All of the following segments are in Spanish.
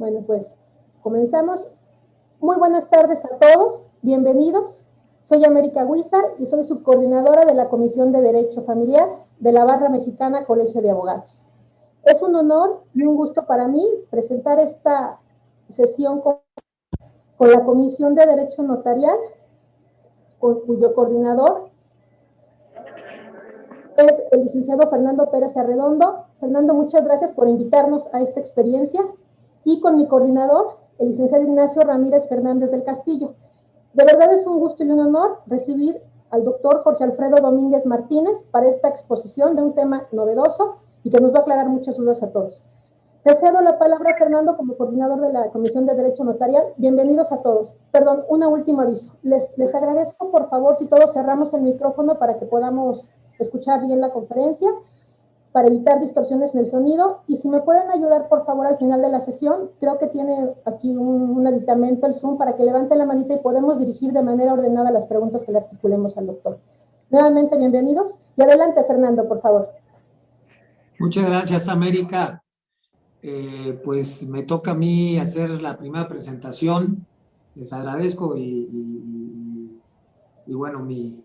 Bueno, pues comenzamos. Muy buenas tardes a todos, bienvenidos. Soy América Huizar y soy subcoordinadora de la Comisión de Derecho Familiar de la Barra Mexicana Colegio de Abogados. Es un honor y un gusto para mí presentar esta sesión con la Comisión de Derecho Notarial, cuyo coordinador es el licenciado Fernando Pérez Arredondo. Fernando, muchas gracias por invitarnos a esta experiencia. Y con mi coordinador, el licenciado Ignacio Ramírez Fernández del Castillo. De verdad es un gusto y un honor recibir al doctor Jorge Alfredo Domínguez Martínez para esta exposición de un tema novedoso y que nos va a aclarar muchas dudas a todos. Te cedo la palabra, Fernando, como coordinador de la Comisión de Derecho Notarial. Bienvenidos a todos. Perdón, un último aviso. Les agradezco, por favor, si todos cerramos el micrófono para que podamos escuchar bien la conferencia, para evitar distorsiones en el sonido. Y si me pueden ayudar, por favor, al final de la sesión, creo que tiene aquí un aditamento, el Zoom, para que levanten la manita y podemos dirigir de manera ordenada las preguntas que le articulemos al doctor. Nuevamente, bienvenidos. Y adelante, Fernando, por favor. Muchas gracias, América. Pues me toca a mí hacer la primera presentación. Les agradezco y bueno, mi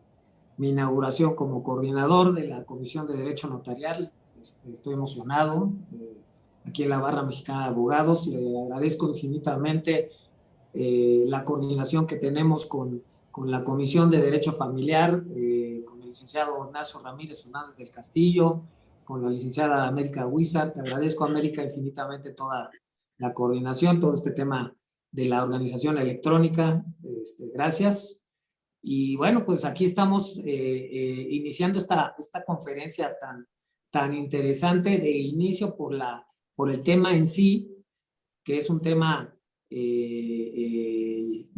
inauguración como coordinador de la Comisión de Derecho Notarial. Estoy emocionado. Aquí en la Barra Mexicana de Abogados, le agradezco infinitamente la coordinación que tenemos con la Comisión de Derecho Familiar, con el licenciado Ignacio Ramírez Fernández del Castillo, con la licenciada América Huizar. Te agradezco, América, infinitamente toda la coordinación, todo este tema de la organización electrónica. Gracias. Y bueno, pues aquí estamos iniciando esta conferencia tan interesante de inicio por el tema en sí, que es un tema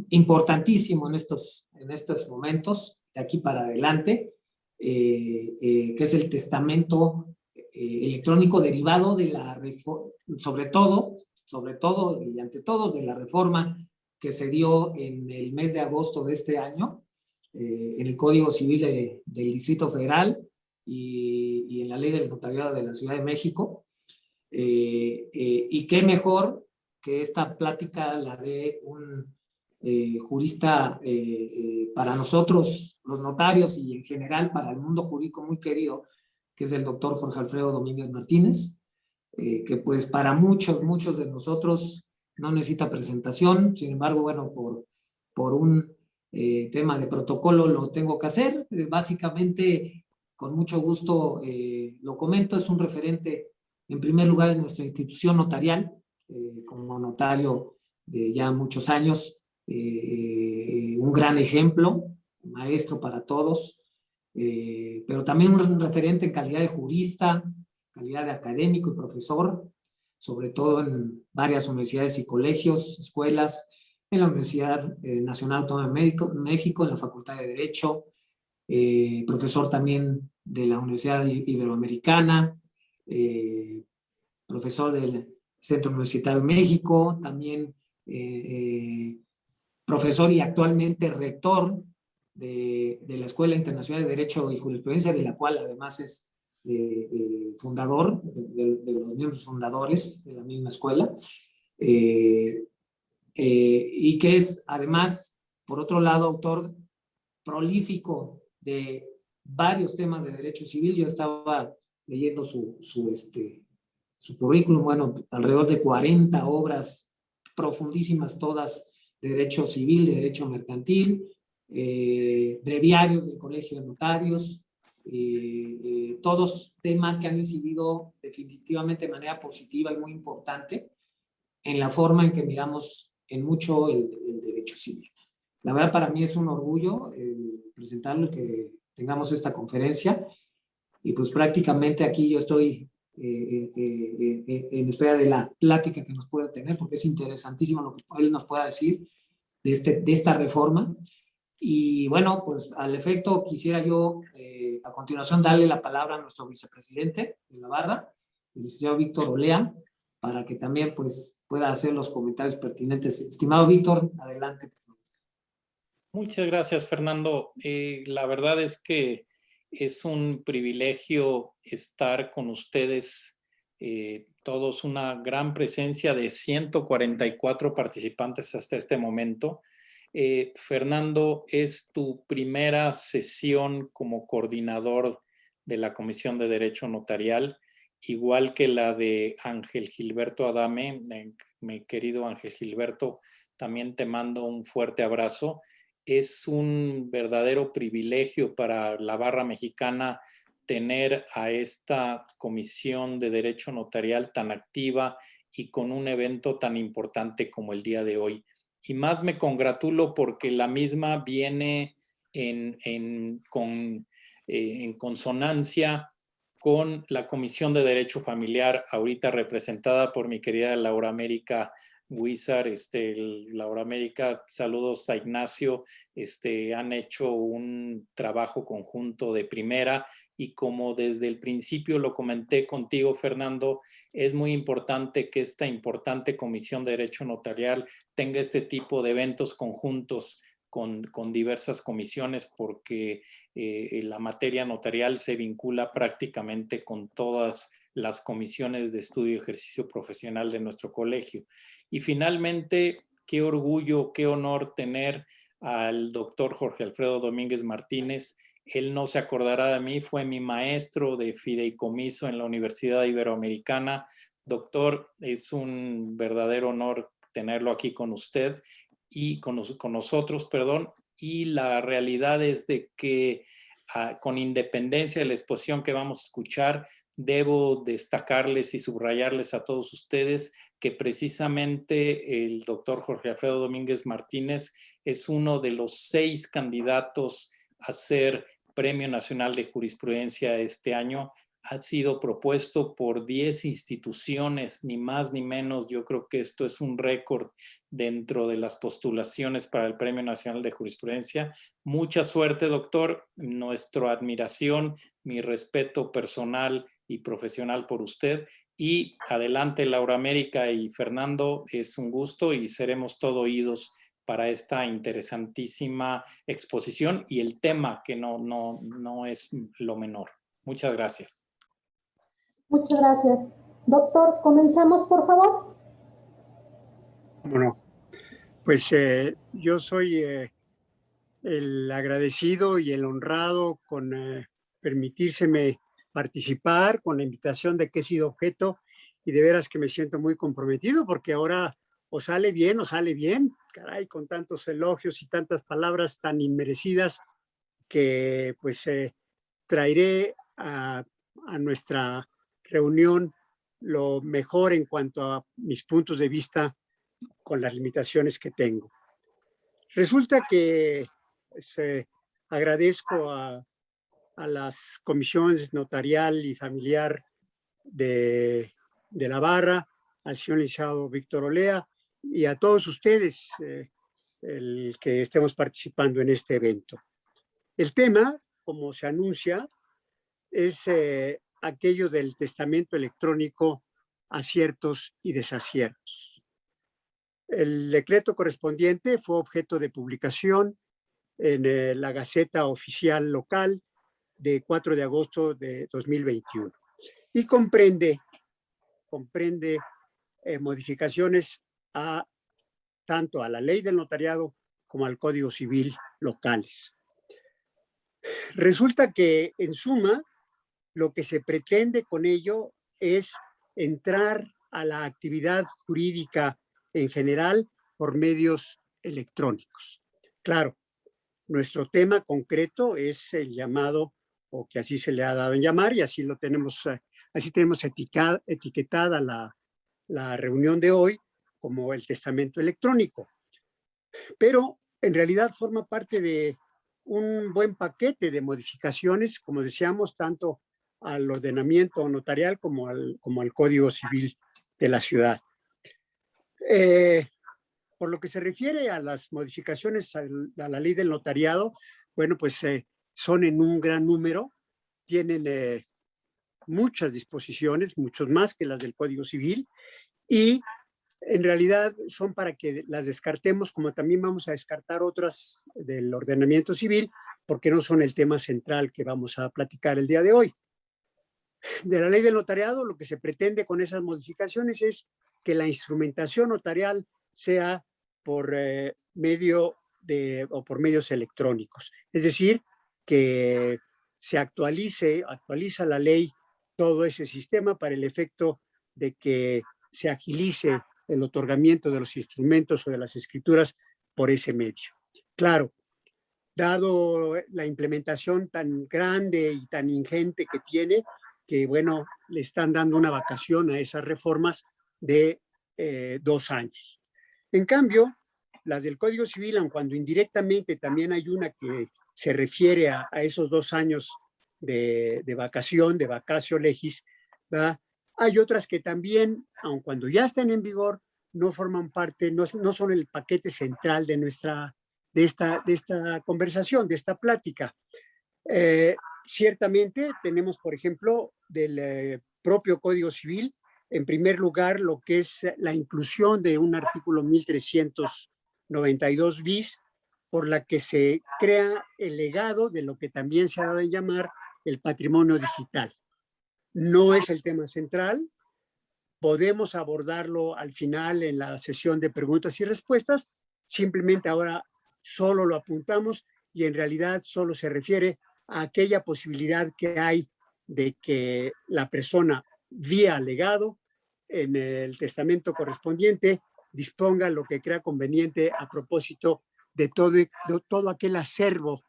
importantísimo en estos momentos, de aquí para adelante, que es el testamento electrónico derivado de la reforma, sobre todo y ante todo de la reforma que se dio en el mes de agosto de este año en el Código Civil del Distrito Federal y en la Ley del Notariado de la Ciudad de México. Y qué mejor que esta plática la de un jurista para nosotros, los notarios, y en general para el mundo jurídico muy querido, que es el doctor Jorge Alfredo Domínguez Martínez, que pues para muchos de nosotros no necesita presentación. Sin embargo, bueno, por un tema de protocolo lo tengo que hacer. Básicamente, con mucho gusto lo comento. Es un referente, en primer lugar, en nuestra institución notarial, como notario de ya muchos años, un gran ejemplo, maestro para todos, pero también un referente en calidad de jurista, calidad de académico y profesor, sobre todo en varias universidades y colegios, escuelas, en la Universidad Nacional Autónoma de México, en la Facultad de Derecho, profesor también de la Universidad Iberoamericana, profesor del Centro Universitario de México, también profesor y actualmente rector de la Escuela Internacional de Derecho y Jurisprudencia, de la cual además es fundador, de los miembros fundadores de la misma escuela, y que es además, por otro lado, autor prolífico de varios temas de derecho civil. Yo estaba leyendo su currículum, bueno, alrededor de 40 obras profundísimas, todas de derecho civil, de derecho mercantil, breviarios del Colegio de Notarios, todos temas que han incidido definitivamente de manera positiva y muy importante en la forma en que miramos en mucho el derecho civil. La verdad, para mí es un orgullo presentarlo, que tengamos esta conferencia, y pues prácticamente aquí yo estoy en espera de la plática que nos pueda tener, porque es interesantísimo lo que él nos pueda decir de esta reforma. Y bueno, pues al efecto quisiera yo a continuación darle la palabra a nuestro vicepresidente de la Barra, el licenciado Víctor Olea, para que también pues pueda hacer los comentarios pertinentes. Estimado Víctor, adelante. Muchas gracias, Fernando. La verdad es que es un privilegio estar con ustedes todos una gran presencia de 144 participantes hasta este momento. Fernando, es tu primera sesión como coordinador de la Comisión de Derecho Notarial, igual que la de Ángel Gilberto Adame. Mi querido Ángel Gilberto, también te mando un fuerte abrazo. Es un verdadero privilegio para la barra mexicana tener a esta Comisión de Derecho Notarial tan activa y con un evento tan importante como el día de hoy. Y más me congratulo porque la misma viene en consonancia con la Comisión de Derecho Familiar, ahorita representada por mi querida Laura América Huizar. Laura América, saludos a Ignacio. Han hecho un trabajo conjunto de primera, y como desde el principio lo comenté contigo, Fernando, es muy importante que esta importante Comisión de Derecho Notarial tenga este tipo de eventos conjuntos con diversas comisiones, porque la materia notarial se vincula prácticamente con todas las comisiones de estudio y ejercicio profesional de nuestro colegio. Y finalmente, qué orgullo, qué honor tener al doctor Jorge Alfredo Domínguez Martínez. Él no se acordará de mí, fue mi maestro de fideicomiso en la Universidad Iberoamericana. Doctor, es un verdadero honor tenerlo aquí con usted y con nosotros, perdón. Y la realidad es de que con independencia de la exposición que vamos a escuchar, debo destacarles y subrayarles a todos ustedes que precisamente el doctor Jorge Alfredo Domínguez Martínez es uno de los 6 candidatos a ser Premio Nacional de Jurisprudencia este año. Ha sido propuesto por 10 instituciones, ni más ni menos. Yo creo que esto es un récord dentro de las postulaciones para el Premio Nacional de Jurisprudencia. Mucha suerte, doctor. Nuestra admiración, mi respeto personal y profesional por usted. Y adelante, Laura América y Fernando, es un gusto y seremos todo oídos para esta interesantísima exposición y el tema que no es lo menor. Muchas gracias. Muchas gracias. Doctor, comenzamos, por favor. Bueno, pues yo soy el agradecido y el honrado con permitírseme participar, con la invitación de que he sido objeto, y de veras que me siento muy comprometido, porque ahora o sale bien, caray, con tantos elogios y tantas palabras tan inmerecidas que pues traeré a nuestra reunión lo mejor en cuanto a mis puntos de vista con las limitaciones que tengo. Resulta que pues, agradezco a las comisiones notarial y familiar de la barra, al señor licenciado Víctor Olea y a todos ustedes el que estemos participando en este evento. El tema, como se anuncia, es aquello del testamento electrónico, aciertos y desaciertos. El decreto correspondiente fue objeto de publicación en la Gaceta Oficial Local de 4 de agosto de 2021 y comprende modificaciones tanto a la ley del notariado como al Código Civil locales. Resulta que, en suma, lo que se pretende con ello es entrar a la actividad jurídica en general por medios electrónicos. Claro, nuestro tema concreto es el llamado, o que así se le ha dado en llamar, y así lo tenemos, así tenemos etiquetada la reunión de hoy como el testamento electrónico. Pero en realidad forma parte de un buen paquete de modificaciones, como decíamos, tanto al ordenamiento notarial como al Código Civil de la ciudad. Por lo que se refiere a las modificaciones a la ley del notariado, bueno, pues son en un gran número, tienen muchas disposiciones, muchos más que las del Código Civil, y en realidad son para que las descartemos, como también vamos a descartar otras del ordenamiento civil, porque no son el tema central que vamos a platicar el día de hoy. de la ley del notariado, lo que se pretende con esas modificaciones es que la instrumentación notarial sea por medio o por medios electrónicos. Es decir, que se actualiza la ley todo ese sistema para el efecto de que se agilice el otorgamiento de los instrumentos o de las escrituras por ese medio. Claro, dado la implementación tan grande y tan ingente que tiene, que bueno, le están dando una vacación a esas reformas de 2 años. En cambio, las del Código Civil, aun cuando indirectamente también hay una que se refiere a esos 2 años de vacación, de vacatio legis, ¿verdad? Hay otras que también, aun cuando ya están en vigor, no forman parte, no son el paquete central de esta conversación, de esta plática. Ciertamente tenemos, por ejemplo, del propio Código Civil, en primer lugar, lo que es la inclusión de un artículo 1392 bis, por la que se crea el legado de lo que también se ha dado en llamar el patrimonio digital. No es el tema central, podemos abordarlo al final en la sesión de preguntas y respuestas, simplemente ahora solo lo apuntamos y en realidad solo se refiere a aquella posibilidad que hay de que la persona vía legado en el testamento correspondiente disponga lo que crea conveniente a propósito de todo aquel acervo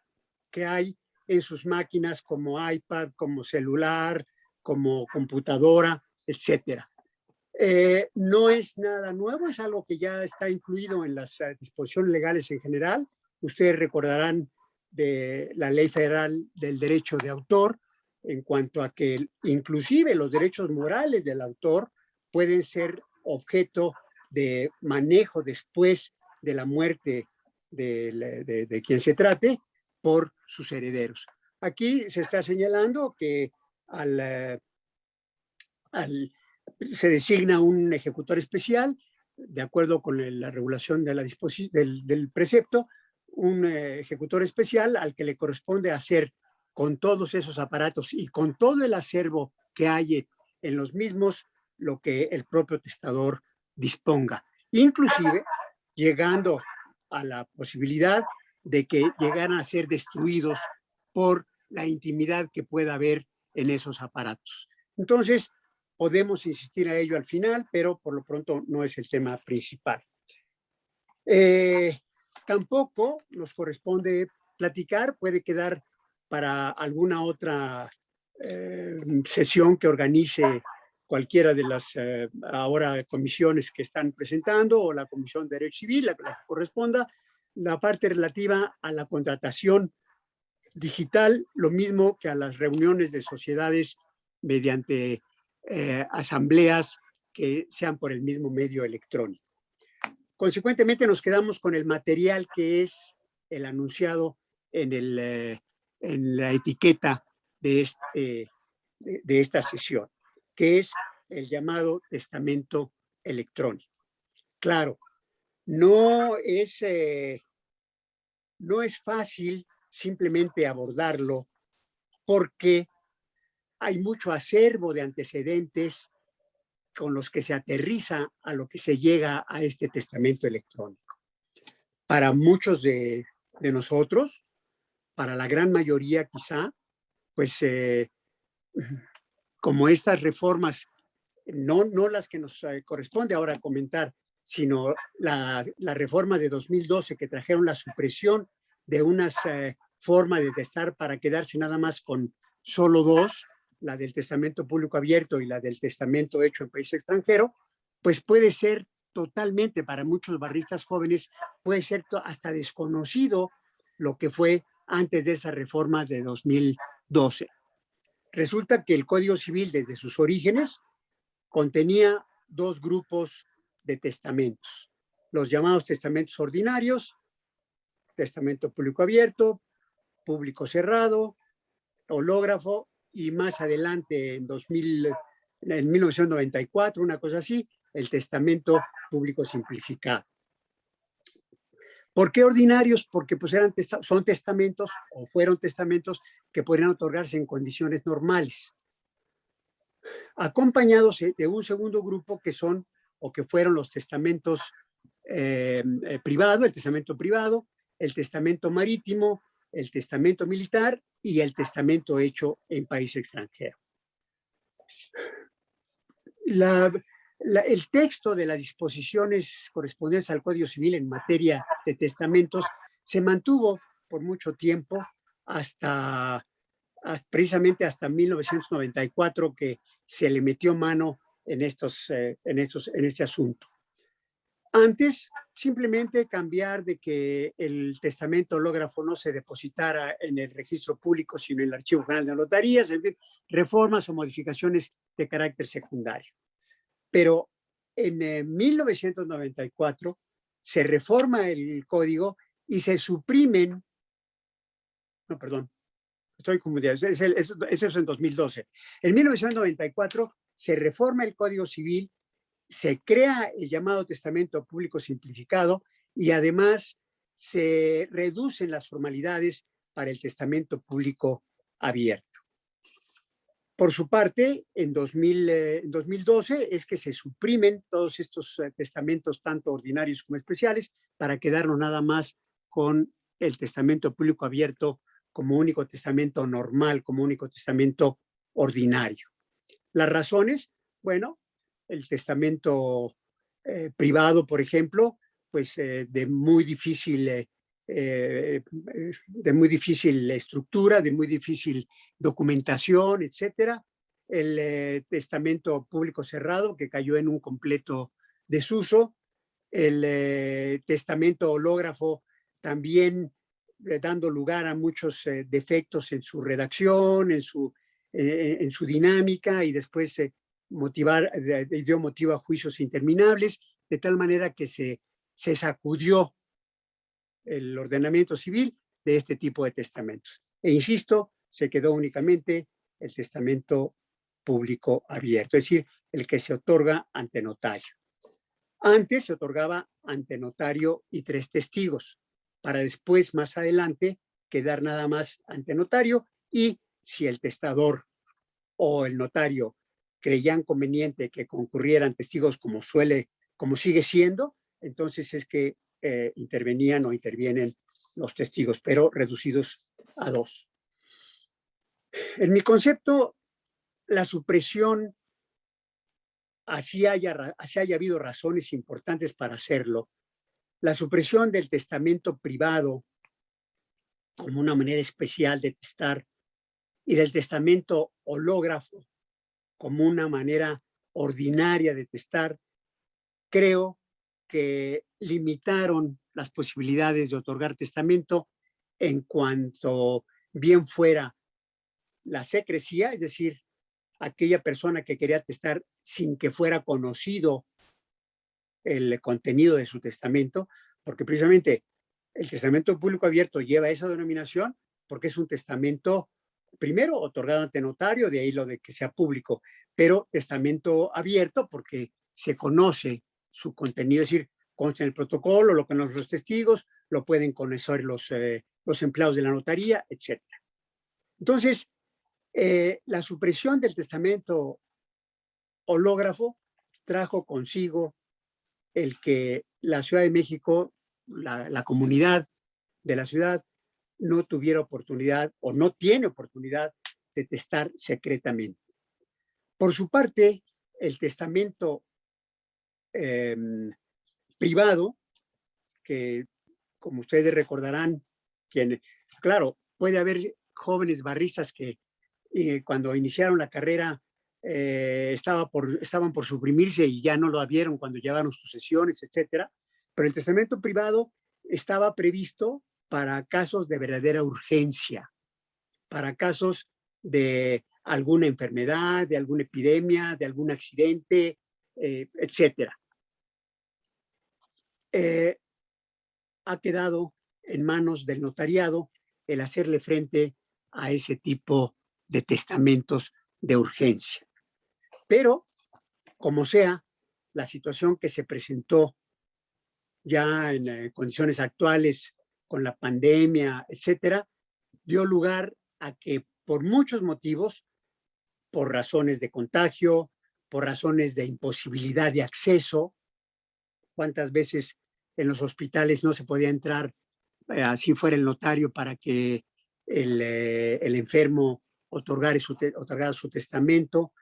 que hay en sus máquinas como iPad, como celular, como computadora, etcétera. No es nada nuevo, es algo que ya está incluido en las disposiciones legales en general. Ustedes recordarán de la Ley Federal del Derecho de Autor, en cuanto a que inclusive los derechos morales del autor pueden ser objeto de manejo después de la muerte de quien se trate por sus herederos. Aquí se está señalando que se designa un ejecutor especial, de acuerdo con la regulación de del precepto, un ejecutor especial al que le corresponde hacer con todos esos aparatos y con todo el acervo que hay en los mismos lo que el propio testador disponga, inclusive llegando a la posibilidad de que llegaran a ser destruidos por la intimidad que pueda haber en esos aparatos. Entonces, podemos insistir a ello al final, pero por lo pronto no es el tema principal. Tampoco nos corresponde platicar, puede quedar para alguna otra sesión que organice cualquiera de las ahora comisiones que están presentando o la Comisión de Derecho Civil, la que corresponda, la parte relativa a la contratación digital, lo mismo que a las reuniones de sociedades mediante asambleas que sean por el mismo medio electrónico. Consecuentemente, nos quedamos con el material que es el anunciado en la etiqueta de esta sesión, que es el llamado testamento electrónico. Claro, no es fácil simplemente abordarlo porque hay mucho acervo de antecedentes con los que se aterriza a lo que se llega a este testamento electrónico. Para muchos de nosotros, para la gran mayoría quizá, pues como estas reformas, no las que nos corresponde ahora comentar, sino las reformas de 2012 que trajeron la supresión de unas formas de testar para quedarse nada más con solo 2, la del testamento público abierto y la del testamento hecho en país extranjero, pues puede ser totalmente, para muchos barristas jóvenes, puede ser hasta desconocido lo que fue antes de esas reformas de 2012. Resulta que el Código Civil, desde sus orígenes, contenía 2 grupos de testamentos, los llamados testamentos ordinarios, testamento público abierto, público cerrado, hológrafo, y más adelante en 1994, una cosa así, el testamento público simplificado. ¿Por qué ordinarios? Porque pues son testamentos o fueron testamentos que podrían otorgarse en condiciones normales. acompañados de un segundo grupo que son o que fueron los testamentos privados, el testamento privado, el testamento marítimo, el testamento militar y el testamento hecho en país extranjero. El texto de las disposiciones correspondientes al Código Civil en materia de testamentos se mantuvo por mucho tiempo precisamente hasta 1994, que se le metió mano en este asunto. Antes, simplemente cambiar de que el testamento hológrafo no se depositara en el registro público, sino en el Archivo General de Notarías, en fin, reformas o modificaciones de carácter secundario. Pero en 1994 se reforma el código y se suprimen, no, perdón, estoy confundido, eso es en 2012. En 1994 se reforma el Código Civil, se crea el llamado testamento público simplificado y además se reducen las formalidades para el testamento público abierto. Por su parte, en 2012 es que se suprimen todos estos testamentos, tanto ordinarios como especiales, para quedarnos nada más con el testamento público abierto como único testamento normal, como único testamento ordinario. Las razones, bueno, el testamento privado, por ejemplo, pues de muy difícil estructura, de muy difícil documentación, etcétera. El testamento público cerrado, que cayó en un completo desuso. El testamento hológrafo, también dando lugar a muchos defectos en su redacción, en su dinámica, y después dio motivo a juicios interminables, de tal manera que se sacudió el ordenamiento civil de este tipo de testamentos. E insisto, se quedó únicamente el testamento público abierto, es decir, el que se otorga ante notario. Antes se otorgaba ante notario y 3 testigos, para después, más adelante, quedar nada más ante notario, y si el testador o el notario creían conveniente que concurrieran testigos como sigue siendo, entonces es que intervenían o intervienen los testigos, pero reducidos a 2. En mi concepto, la supresión, así haya habido razones importantes para hacerlo, la supresión del testamento privado como una manera especial de testar y del testamento hológrafo como una manera ordinaria de testar, creo que limitaron las posibilidades de otorgar testamento en cuanto bien fuera la secrecía, es decir, aquella persona que quería testar sin que fuera conocido el contenido de su testamento, porque precisamente el testamento público abierto lleva esa denominación porque es un testamento, primero, otorgado ante notario, de ahí lo de que sea público, pero testamento abierto porque se conoce su contenido, es decir, consta en el protocolo, lo conocen los testigos, lo pueden conocer los empleados de la notaría, etc. Entonces, la supresión del testamento hológrafo trajo consigo el que la Ciudad de México, la comunidad de la ciudad, no tuviera oportunidad o no tiene oportunidad de testar secretamente. Por su parte, el testamento privado, que como ustedes recordarán, claro, puede haber jóvenes barristas que cuando iniciaron la carrera estaban por suprimirse y ya no lo vieron cuando llevaron sucesiones, etcétera. Pero el testamento privado estaba previsto para casos de verdadera urgencia, para casos de alguna enfermedad, de alguna epidemia, de algún accidente, etcétera. Ha quedado en manos del notariado el hacerle frente a ese tipo de testamentos de urgencia. Pero, como sea, la situación que se presentó ya en condiciones actuales con la pandemia, etcétera, dio lugar a que por muchos motivos por razones de contagio, por razones de imposibilidad de acceso. ¿Cuántas veces en los hospitales no se podía entrar, así fuera el notario, para que el enfermo otorgara su testamento?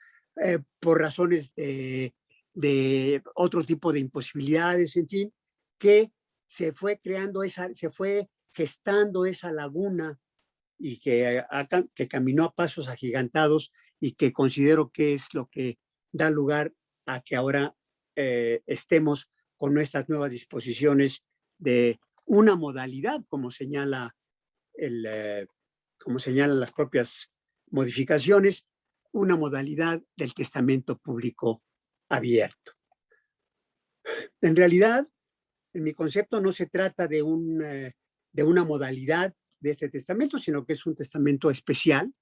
Por razones de otro tipo de imposibilidades, en fin, que se fue gestando esa laguna y que caminó a pasos agigantados, y que considero que es lo que da lugar a que ahora estemos con nuestras nuevas disposiciones de una modalidad, como señalan las propias modificaciones, una modalidad del testamento público abierto. En realidad, en mi concepto, no se trata de una modalidad de este testamento, sino que es un testamento especial,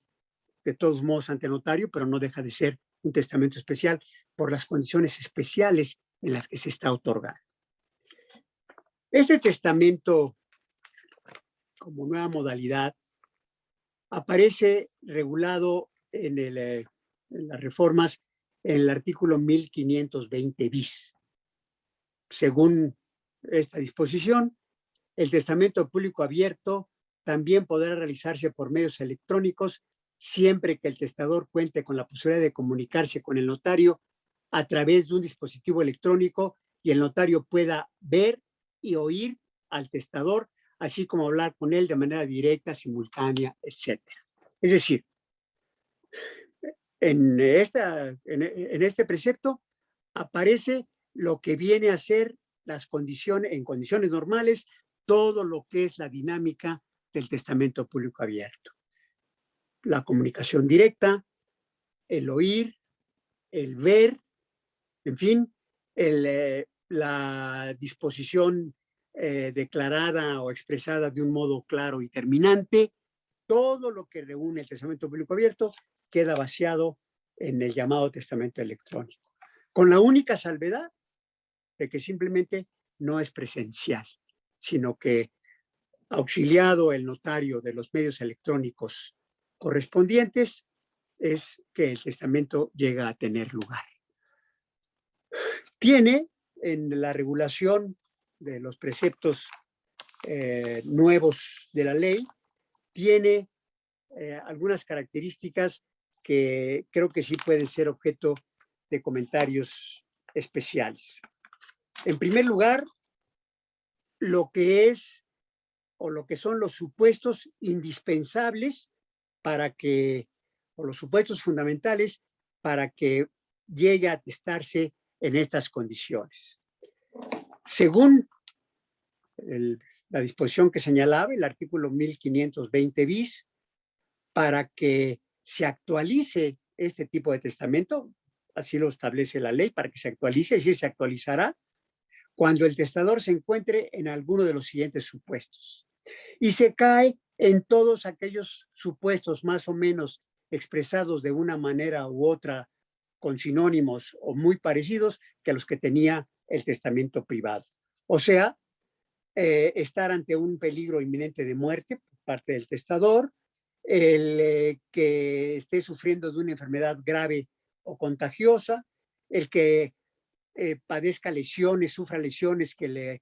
de todos modos ante notario, pero no deja de ser un testamento especial por las condiciones especiales en las que se está otorgando. Este testamento, como nueva modalidad, aparece regulado en las reformas en el artículo 1520 bis. Según esta disposición, el testamento público abierto también podrá realizarse por medios electrónicos siempre que el testador cuente con la posibilidad de comunicarse con el notario a través de un dispositivo electrónico y el notario pueda ver y oír al testador, así como hablar con él de manera directa, simultánea, etc. Es decir, en este precepto aparece lo que viene a ser en condiciones normales, todo lo que es la dinámica del testamento público abierto. La comunicación directa, el oír, el ver, en fin, la disposición declarada o expresada de un modo claro y terminante. Todo lo que reúne el testamento público abierto queda vaciado en el llamado testamento electrónico, con la única salvedad de que simplemente no es presencial, sino que, auxiliado el notario de los medios electrónicos correspondientes, es que el testamento llega a tener lugar. Tiene en la regulación de los preceptos nuevos de la ley, tiene algunas características que creo que sí pueden ser objeto de comentarios especiales. En primer lugar, lo que son los supuestos indispensables o los supuestos fundamentales para que llegue a atestarse en estas condiciones. Según la disposición que señalaba, el artículo 1520 bis, para que se actualice este tipo de testamento, así lo establece la ley, para que se actualice, es decir, se actualizará cuando el testador se encuentre en alguno de los siguientes supuestos. Y se cae en todos aquellos supuestos más o menos expresados de una manera u otra, con sinónimos o muy parecidos que los que tenía el testamento privado. O sea, estar ante un peligro inminente de muerte por parte del testador, el que esté sufriendo de una enfermedad grave o contagiosa, el que padezca lesiones, sufra lesiones que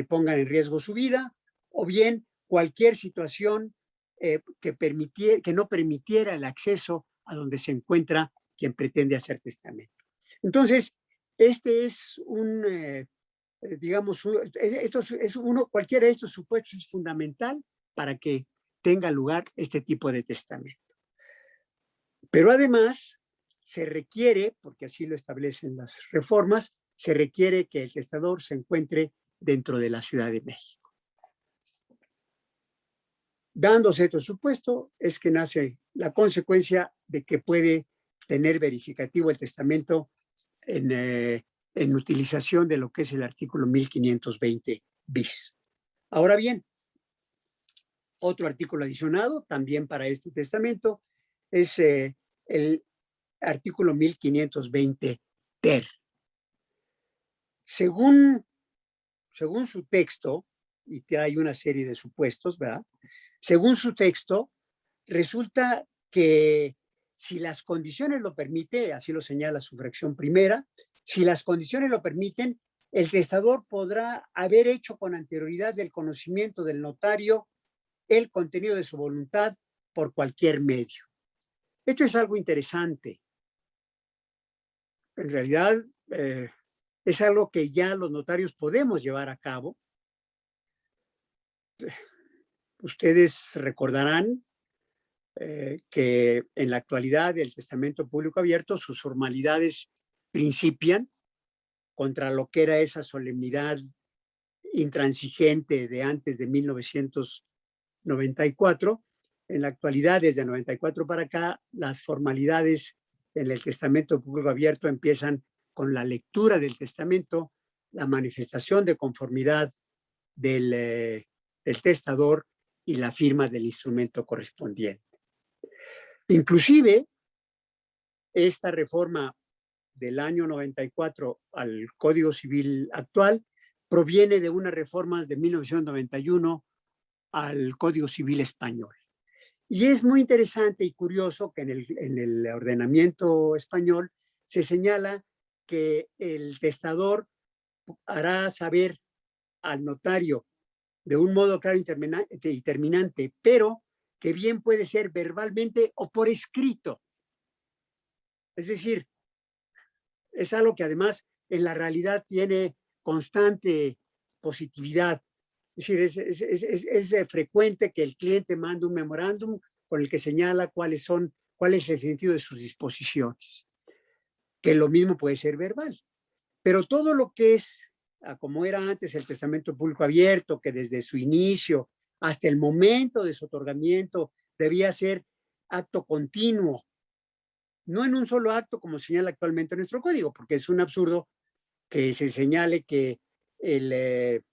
pongan en riesgo su vida, o bien cualquier situación que no permitiera el acceso a donde se encuentra quien pretende hacer testamento. Entonces, este es cualquiera de estos supuestos es fundamental para que tenga lugar este tipo de testamento. Pero además se requiere, porque así lo establecen las reformas, se requiere que el testador se encuentre dentro de la Ciudad de México. Dándose este supuesto, es que nace la consecuencia de que puede tener verificativo el testamento en utilización de lo que es el artículo 1520 bis. Ahora bien, otro artículo adicionado también para este testamento es el artículo 1520 ter. Según su texto, y hay una serie de supuestos, ¿verdad? Según su texto, resulta que si las condiciones lo permiten, así lo señala su fracción primera, si las condiciones lo permiten, el testador podrá haber hecho con anterioridad del conocimiento del notario el contenido de su voluntad por cualquier medio. Esto es algo interesante. En realidad, es algo que ya los notarios podemos llevar a cabo. Ustedes recordarán que en la actualidad el testamento público abierto, sus formalidades principian contra lo que era esa solemnidad intransigente de antes de 1994. En la actualidad, desde 94 para acá, las formalidades en el testamento público abierto empiezan con la lectura del testamento, la manifestación de conformidad del testador y la firma del instrumento correspondiente. Inclusive, esta reforma del año 94 al Código Civil actual proviene de unas reformas de 1991 al Código Civil español. Y es muy interesante y curioso que en el ordenamiento español se señala que el testador hará saber al notario de un modo claro y terminante, pero que bien puede ser verbalmente o por escrito. Es decir, es algo que además en la realidad tiene constante positividad. Es decir, es frecuente que el cliente mande un memorándum con el que señala cuál es el sentido de sus disposiciones, que lo mismo puede ser verbal. Pero todo lo que es, como era antes el testamento público abierto, que desde su inicio hasta el momento de su otorgamiento debía ser acto continuo, no en un solo acto como señala actualmente nuestro código, porque es un absurdo que se señale que el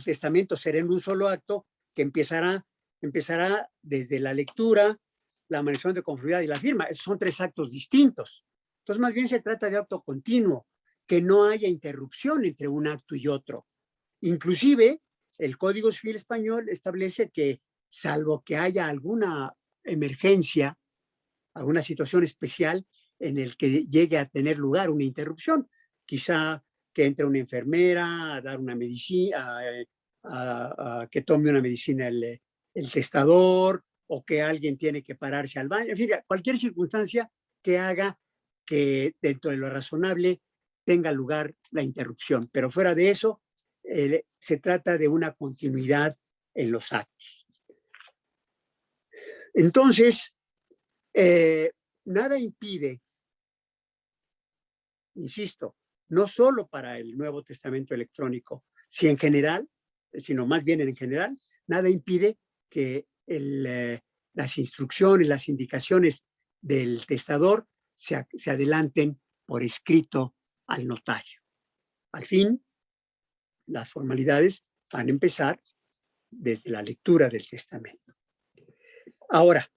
testamento será en un solo acto que empezará desde la lectura, la manifestación de conformidad y la firma. Esos son 3 actos distintos. Entonces, más bien se trata de acto continuo, que no haya interrupción entre un acto y otro. Inclusive, el Código Civil español establece que, salvo que haya alguna emergencia, alguna situación especial en el que llegue a tener lugar una interrupción, quizá que entre una enfermera a dar una medicina, a que tome una medicina el testador, o que alguien tiene que pararse al baño, en fin, cualquier circunstancia que haga que dentro de lo razonable tenga lugar la interrupción. Pero fuera de eso, se trata de una continuidad en los actos. Entonces, nada impide, insisto, no solo para el Nuevo Testamento electrónico, sino más bien en general, nada impide que las instrucciones, las indicaciones del testador se adelanten por escrito al notario. Al fin, las formalidades van a empezar desde la lectura del testamento. Ahora,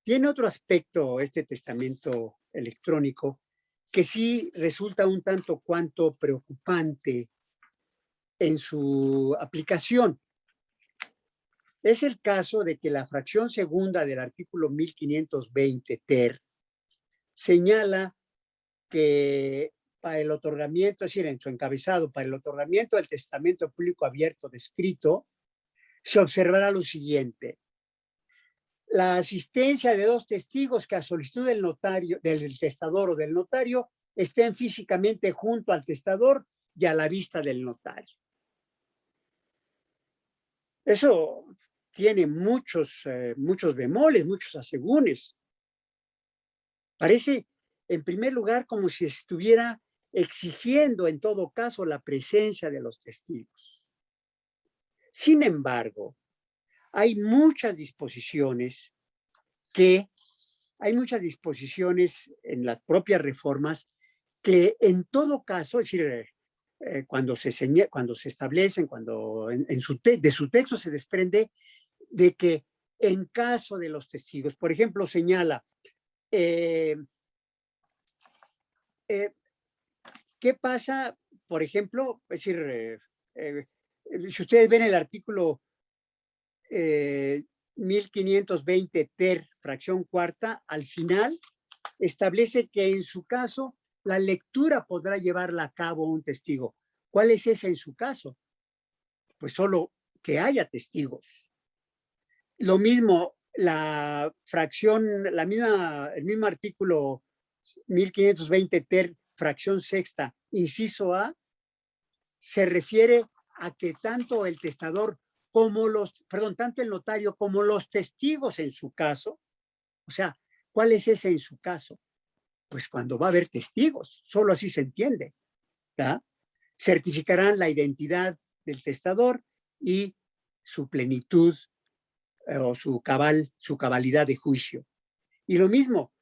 tiene otro aspecto este testamento electrónico que sí resulta un tanto cuanto preocupante en su aplicación. Es el caso de que la fracción segunda del artículo 1520 ter señala que para el otorgamiento, es decir, en su encabezado, para el otorgamiento del testamento público abierto descrito, se observará lo siguiente: la asistencia de 2 testigos que a solicitud del notario, del testador o del notario, estén físicamente junto al testador y a la vista del notario. Eso tiene muchos bemoles, muchos asegúnes. Parece, en primer lugar, como si estuviera exigiendo en todo caso la presencia de los testigos. Sin embargo, hay muchas disposiciones en las propias reformas que en todo caso, es decir, cuando se establecen, de su texto se desprende de que en caso de los testigos, por ejemplo, señala, ¿qué pasa, por ejemplo? Es decir, si ustedes ven el artículo 1520 ter, fracción cuarta, al final establece que en su caso la lectura podrá llevarla a cabo un testigo. ¿Cuál es esa en su caso? Pues solo que haya testigos. Lo mismo, la fracción, el mismo artículo 1520 ter, fracción sexta, inciso A, se refiere a que tanto el testador como tanto el notario como los testigos en su caso, o sea, ¿cuál es ese en su caso? Pues cuando va a haber testigos, solo así se entiende, ¿verdad? Certificarán la identidad del testador y su plenitud o su cabalidad de juicio. Y lo mismo,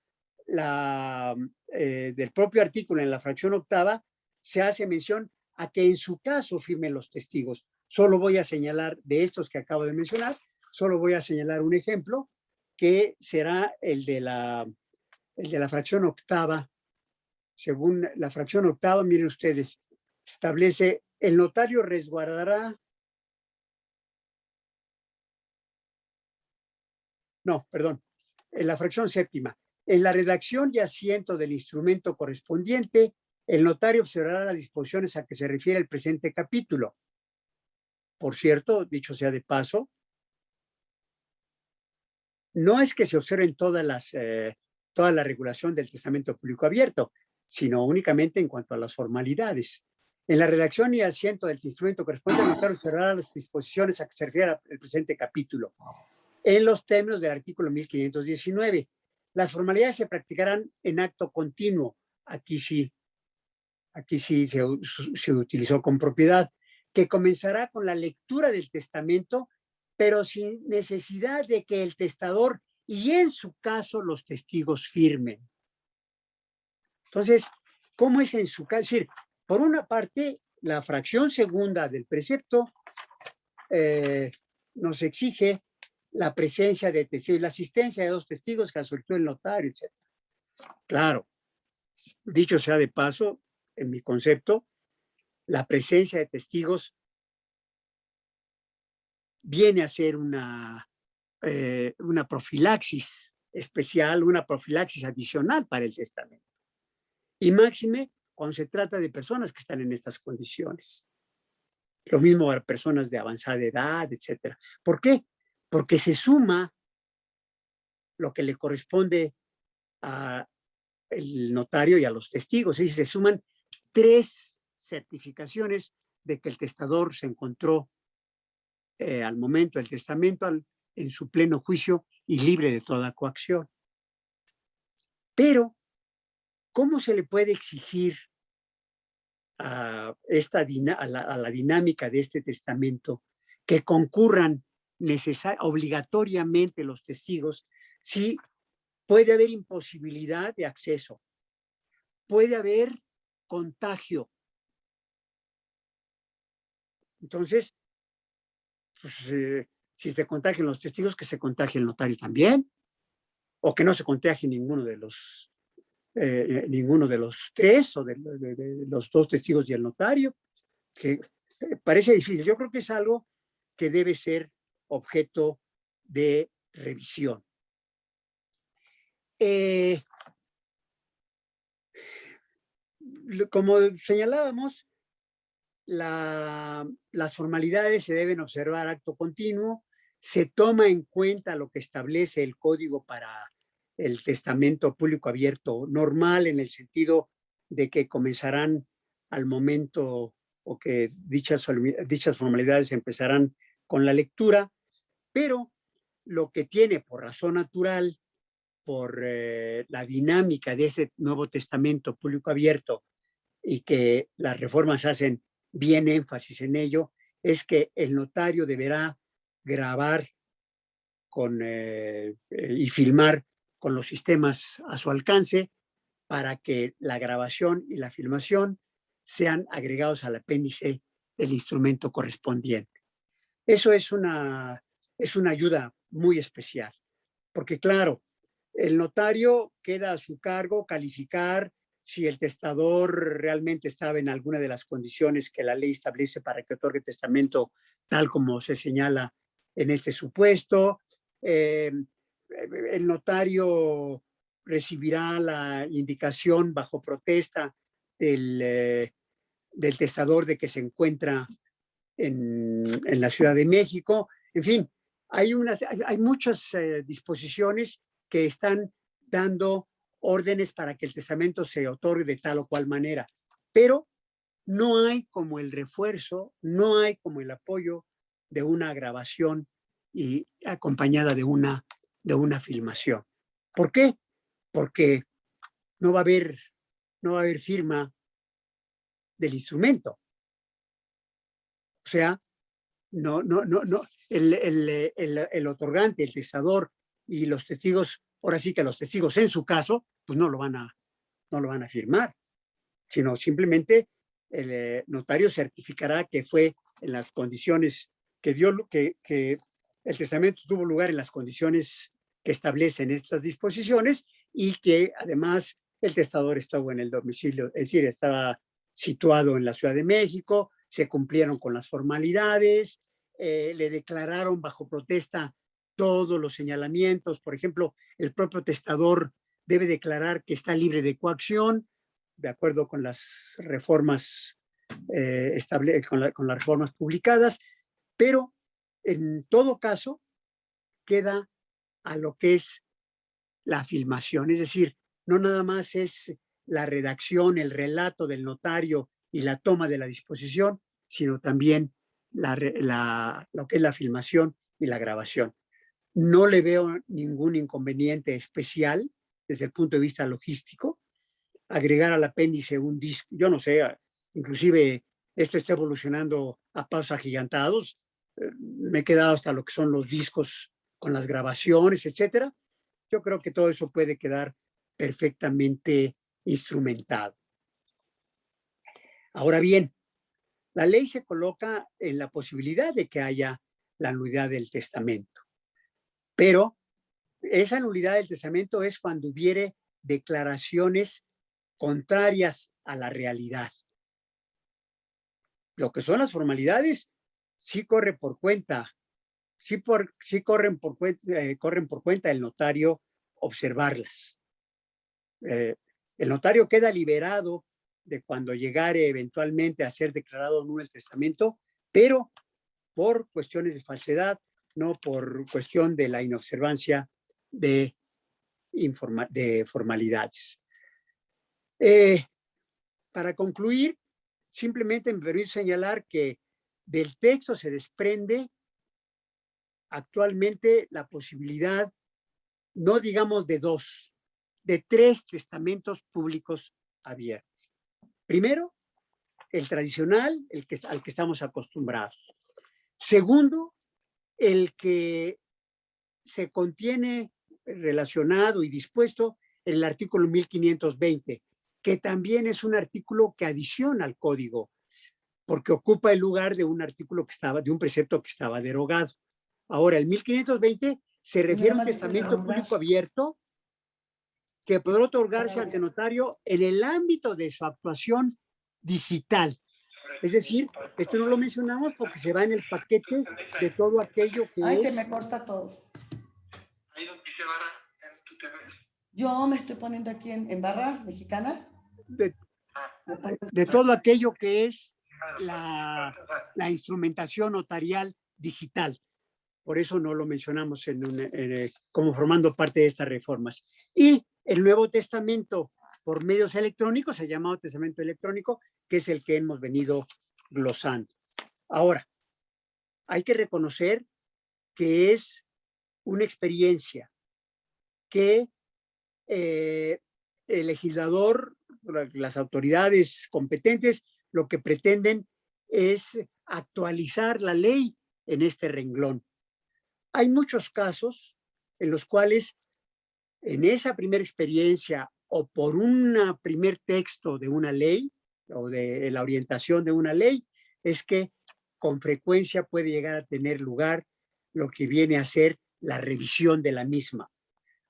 del propio artículo en la fracción octava, se hace mención a que en su caso firmen los testigos. Solo voy a señalar de estos que acabo de mencionar, solo voy a señalar un ejemplo, que será el de la fracción octava. Según la fracción octava, miren ustedes, establece: el notario resguardará. No, perdón. En la fracción séptima, en la redacción y asiento del instrumento correspondiente, el notario observará las disposiciones a que se refiere el presente capítulo. Por cierto, dicho sea de paso, no es que se observen toda la regulación del testamento público abierto, sino únicamente en cuanto a las formalidades. En la redacción y asiento del instrumento correspondiente, el notario observará las disposiciones a que se refiere el presente capítulo, en los términos del artículo 1519. Las formalidades se practicarán en acto continuo. Aquí sí se utilizó con propiedad, que comenzará con la lectura del testamento, pero sin necesidad de que el testador y en su caso los testigos firmen. Entonces, ¿cómo es en su caso? Es decir, por una parte, la fracción segunda del precepto nos exige la presencia de testigos y la asistencia de dos testigos que solicitó el notario, etc. Claro, dicho sea de paso, en mi concepto, la presencia de testigos viene a ser una profilaxis especial, una profilaxis adicional para el testamento. Y máxime cuando se trata de personas que están en estas condiciones. Lo mismo para personas de avanzada edad, etc. ¿Por qué? Porque se suma lo que le corresponde al notario y a los testigos. Es decir, se suman 3 certificaciones de que el testador se encontró al momento del testamento en su pleno juicio y libre de toda coacción. Pero, ¿cómo se le puede exigir a la dinámica de este testamento que concurran obligatoriamente los testigos si puede haber imposibilidad de acceso, puede haber contagio? Entonces, pues, si se contagian los testigos, que se contagie el notario también, o que no se contagie ninguno de los 3 o de los 2 testigos y el notario, que parece difícil. Yo creo que es algo que debe ser objeto de revisión. Como señalábamos, las formalidades se deben observar acto continuo, se toma en cuenta lo que establece el código para el testamento público abierto normal, en el sentido de que comenzarán al momento o que dichas formalidades empezarán con la lectura, pero lo que tiene por razón natural, por la dinámica de ese nuevo testamento público abierto, y que las reformas hacen bien énfasis en ello, es que el notario deberá grabar y filmar con los sistemas a su alcance para que la grabación y la filmación sean agregados al apéndice del instrumento correspondiente. Eso es una ayuda muy especial, porque claro, el notario queda a su cargo calificar si el testador realmente estaba en alguna de las condiciones que la ley establece para que otorgue testamento, tal como se señala en este supuesto, el notario recibirá la indicación bajo protesta del testador de que se encuentra en la Ciudad de México. En fin, hay muchas disposiciones que están dando órdenes para que el testamento se otorgue de tal o cual manera, pero no hay como el refuerzo, no hay como el apoyo de una grabación y acompañada de una filmación. ¿Por qué? Porque no va a haber firma del instrumento. O sea, no, el otorgante, el testador y los testigos, ahora sí que los testigos en su caso, pues no lo van a firmar, sino simplemente el notario certificará que fue en las condiciones que el testamento tuvo lugar en las condiciones que establecen estas disposiciones y que además el testador estuvo en el domicilio, es decir, estaba situado en la Ciudad de México, se cumplieron con las formalidades, le declararon bajo protesta todos los señalamientos. Por ejemplo, el propio testador debe declarar que está libre de coacción, de acuerdo con las reformas con las reformas publicadas, pero en todo caso queda a lo que es la filmación, es decir, no nada más es la redacción, el relato del notario y la toma de la disposición, sino también lo que es la filmación y la grabación. No le veo ningún inconveniente especial desde el punto de vista logístico. Agregar al apéndice un disco, yo no sé, inclusive esto está evolucionando a pasos agigantados. Me he quedado hasta lo que son los discos con las grabaciones, etcétera. Yo creo que todo eso puede quedar perfectamente instrumentado. Ahora bien, la ley se coloca en la posibilidad de que haya la nulidad del testamento, pero esa nulidad del testamento es cuando hubiere declaraciones contrarias a la realidad. Lo que son las formalidades sí corre por cuenta, sí corren por cuenta del notario observarlas. El notario queda liberado de cuando llegare eventualmente a ser declarado nulo el testamento, pero por cuestiones de falsedad, no por cuestión de la inobservancia de formalidades. Para concluir, simplemente me permito señalar que del texto se desprende actualmente la posibilidad, no digamos de dos, de tres testamentos públicos abiertos. Primero, el tradicional, al que estamos acostumbrados. Segundo, el que se contiene relacionado y dispuesto en el artículo 1520, que también es un artículo que adiciona al código, porque ocupa el lugar de un artículo de un precepto que estaba derogado. Ahora, el 1520 se refiere a un testamento público abierto que podrá otorgarse ante notario en el ámbito de su actuación digital. Es decir, esto no lo mencionamos porque se va en el paquete de todo aquello que Ay, es... se me corta todo. Ahí donde dice barra, en tu TV. Yo me estoy poniendo aquí en barra mexicana. De todo aquello que es la instrumentación notarial digital. Por eso no lo mencionamos como formando parte de estas reformas. Y el Nuevo Testamento por medios electrónicos, se llama testamento electrónico, que es el que hemos venido glosando. Ahora, hay que reconocer que es una experiencia que el legislador, las autoridades competentes, lo que pretenden es actualizar la ley en este renglón. Hay muchos casos en los cuales en esa primera experiencia o por un primer texto de una ley o de la orientación de una ley, es que con frecuencia puede llegar a tener lugar lo que viene a ser la revisión de la misma.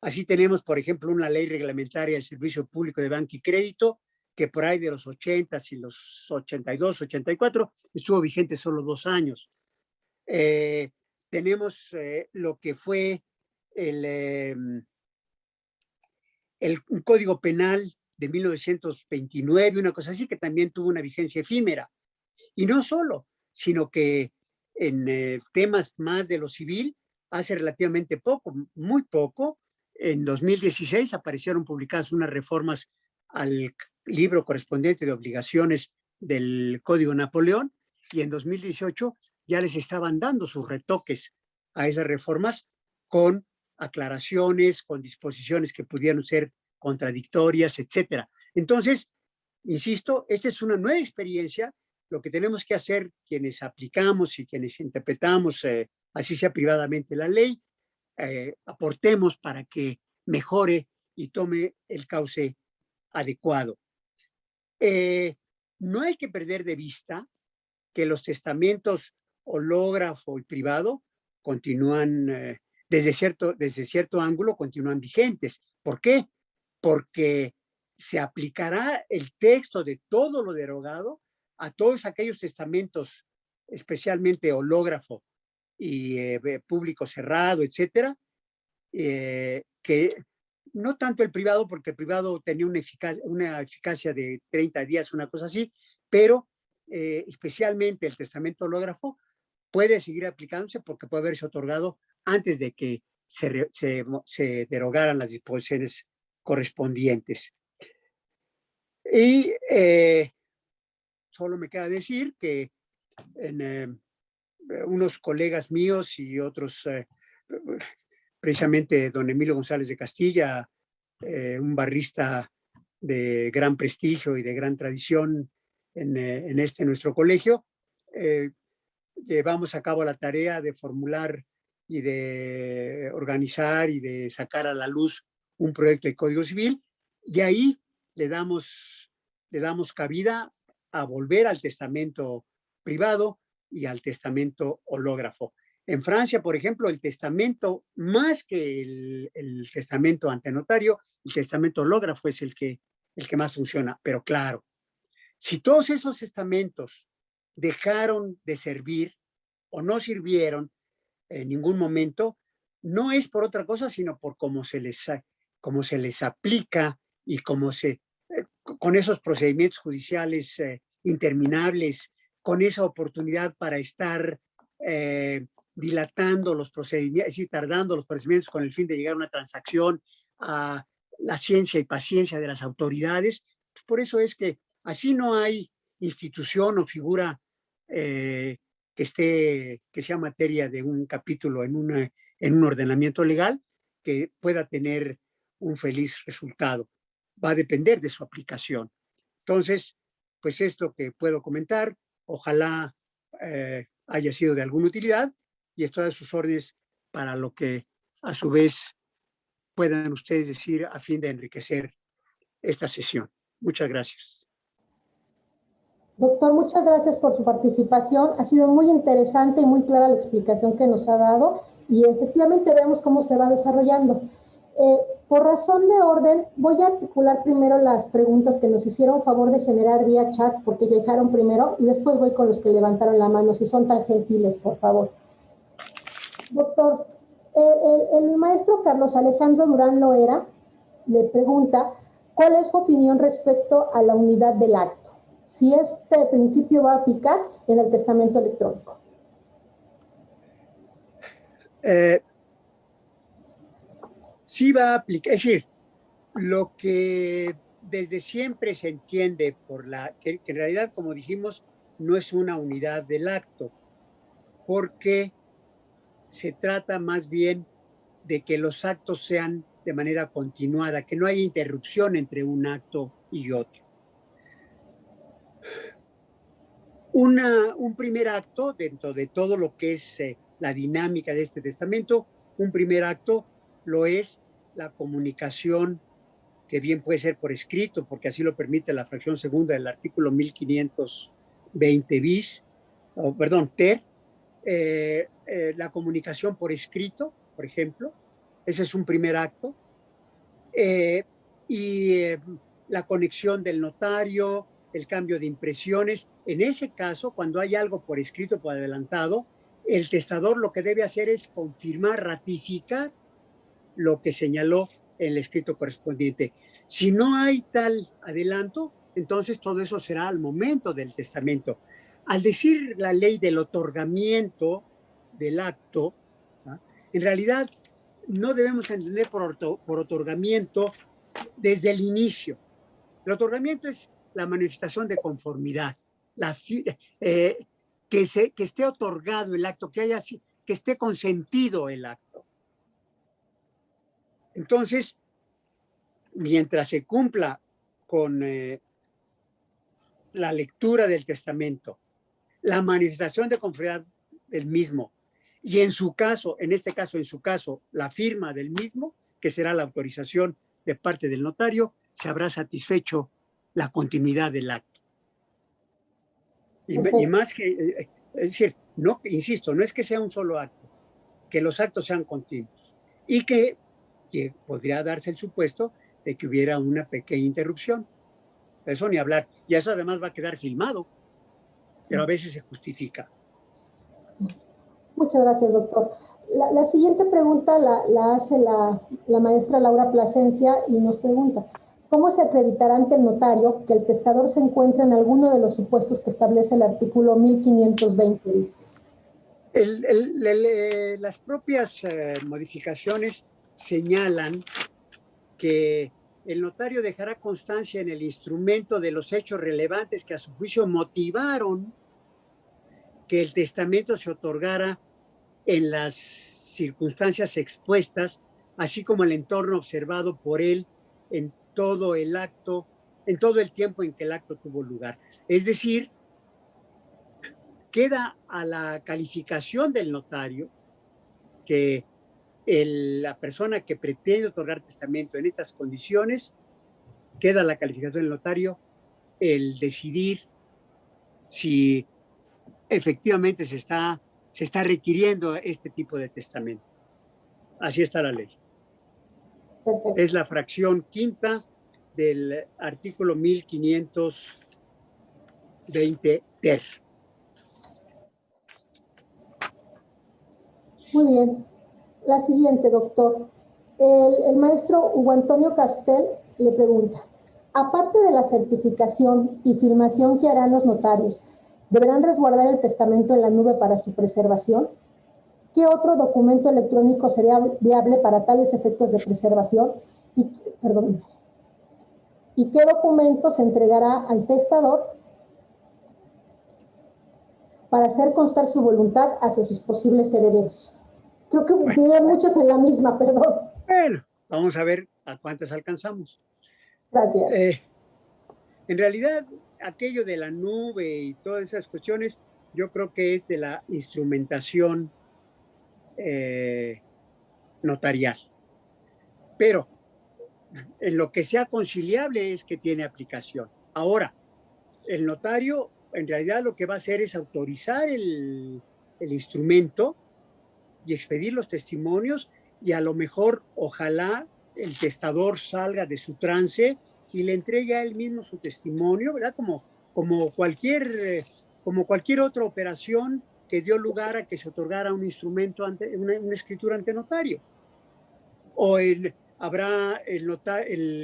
Así tenemos, por ejemplo, una ley reglamentaria del Servicio Público de Banca y Crédito que por ahí de los 80 y los 82, 84 estuvo vigente solo 2 años. Tenemos lo que fue un código penal de 1929, una cosa así, que también tuvo una vigencia efímera. Y no solo, sino que en temas más de lo civil, hace relativamente poco, muy poco, en 2016 aparecieron publicadas unas reformas al libro correspondiente de obligaciones del Código Napoleón, y en 2018 ya les estaban dando sus retoques a esas reformas con aclaraciones, con disposiciones que pudieron ser contradictorias, etcétera. Entonces, insisto, esta es una nueva experiencia. Lo que tenemos que hacer quienes aplicamos y quienes interpretamos, así sea privadamente, la ley, aportemos para que mejore y tome el cauce adecuado. No hay que perder de vista que los testamentos hológrafo y privado continúan, desde cierto ángulo, continúan vigentes. ¿Por qué? Porque se aplicará el texto de todo lo derogado a todos aquellos testamentos, especialmente hológrafo y público cerrado, etcétera, que no tanto el privado, porque el privado tenía una eficacia de 30 días, una cosa así, pero especialmente el testamento hológrafo puede seguir aplicándose porque puede haberse otorgado antes de que se derogaran las disposiciones correspondientes. Y solo me queda decir que unos colegas míos y otros, precisamente don Emilio González de Castilla, un barrista de gran prestigio y de gran tradición en nuestro colegio, llevamos a cabo la tarea de formular y de organizar y de sacar a la luz un proyecto de Código Civil, y ahí le damos cabida a volver al testamento privado y al testamento hológrafo. En Francia, por ejemplo, el testamento, más que el testamento ante notario, el testamento hológrafo es el que más funciona. Pero claro, si todos esos testamentos dejaron de servir o no sirvieron en ningún momento, no es por otra cosa, sino por cómo se les aplica y con esos procedimientos judiciales interminables, con esa oportunidad para estar dilatando los procedimientos, es decir, tardando los procedimientos con el fin de llegar a una transacción, a la ciencia y paciencia de las autoridades. Por eso es que así no hay institución o figura que sea materia de un capítulo en un ordenamiento legal que pueda tener un feliz resultado. Va a depender de su aplicación. Entonces, pues es lo que puedo comentar. Ojalá haya sido de alguna utilidad, y estoy a sus órdenes para lo que a su vez puedan ustedes decir a fin de enriquecer esta sesión. Muchas gracias. Doctor, muchas gracias por su participación. Ha sido muy interesante y muy clara la explicación que nos ha dado, y efectivamente vemos cómo se va desarrollando. Por razón de orden, voy a articular primero las preguntas que nos hicieron favor de generar vía chat, porque llegaron primero, y después voy con los que levantaron la mano, si son tan gentiles, por favor. Doctor, el maestro Carlos Alejandro Durán Loera le pregunta cuál es su opinión respecto a la unidad del acto, si este principio va a aplicar en el testamento electrónico. Sí va a aplicar, es decir, lo que desde siempre se entiende que en realidad, como dijimos, no es una unidad del acto, porque se trata más bien de que los actos sean de manera continuada, que no haya interrupción entre un acto y otro. Un primer acto, dentro de todo lo que es la dinámica de este testamento, un primer acto lo es la comunicación, que bien puede ser por escrito, porque así lo permite la fracción segunda del artículo 1520 bis, ter, la comunicación por escrito, por ejemplo. Ese es un primer acto. La conexión del notario, el cambio de impresiones. En ese caso, cuando hay algo por escrito, por adelantado, el testador lo que debe hacer es confirmar, ratificar lo que señaló el escrito correspondiente. Si no hay tal adelanto, entonces todo eso será al momento del testamento. Al decir la ley del otorgamiento del acto, ¿ah? En realidad no debemos entender por otorgamiento desde el inicio. El otorgamiento es la manifestación de conformidad, que esté otorgado el acto, que esté consentido el acto. Entonces, mientras se cumpla con la lectura del testamento, la manifestación de conformidad del mismo, y en su caso, la firma del mismo, que será la autorización de parte del notario, se habrá satisfecho la continuidad del acto. Y más que, es decir, no, insisto, no es que sea un solo acto, que los actos sean continuos y que podría darse el supuesto de que hubiera una pequeña interrupción. Eso ni hablar. Y eso además va a quedar filmado, pero a veces se justifica. Muchas gracias, doctor. La siguiente pregunta la hace la maestra Laura Plasencia y nos pregunta, ¿cómo se acreditará ante el notario que el testador se encuentra en alguno de los supuestos que establece el artículo 1520? Las propias modificaciones señalan que el notario dejará constancia en el instrumento de los hechos relevantes que a su juicio motivaron que el testamento se otorgara en las circunstancias expuestas, así como el entorno observado por él en todo el tiempo en que el acto tuvo lugar. Es decir, queda a la calificación del notario que la persona que pretende otorgar testamento en estas condiciones, queda a la calificación del notario el decidir si efectivamente se está requiriendo este tipo de testamento. Así está la ley. Perfecto. Es la fracción quinta del artículo 1520 ter. Muy bien. La siguiente, doctor. El maestro Hugo Antonio Castel le pregunta, aparte de la certificación y firmación que harán los notarios, ¿deberán resguardar el testamento en la nube para su preservación? ¿Qué otro documento electrónico sería viable para tales efectos de preservación? ¿Y qué documento se entregará al testador para hacer constar su voluntad hacia sus posibles herederos? Creo que piden muchos en la misma, perdón. Bueno, vamos a ver a cuántas alcanzamos. Gracias. En realidad, aquello de la nube y todas esas cuestiones, yo creo que es de la instrumentación notarial. Pero en lo que sea conciliable es que tiene aplicación. Ahora, el notario en realidad lo que va a hacer es autorizar el instrumento y expedir los testimonios, y a lo mejor, ojalá, el testador salga de su trance y le entregue a él mismo su testimonio, ¿verdad? Como cualquier otra operación que dio lugar a que se otorgara un instrumento, una escritura ante notario. O el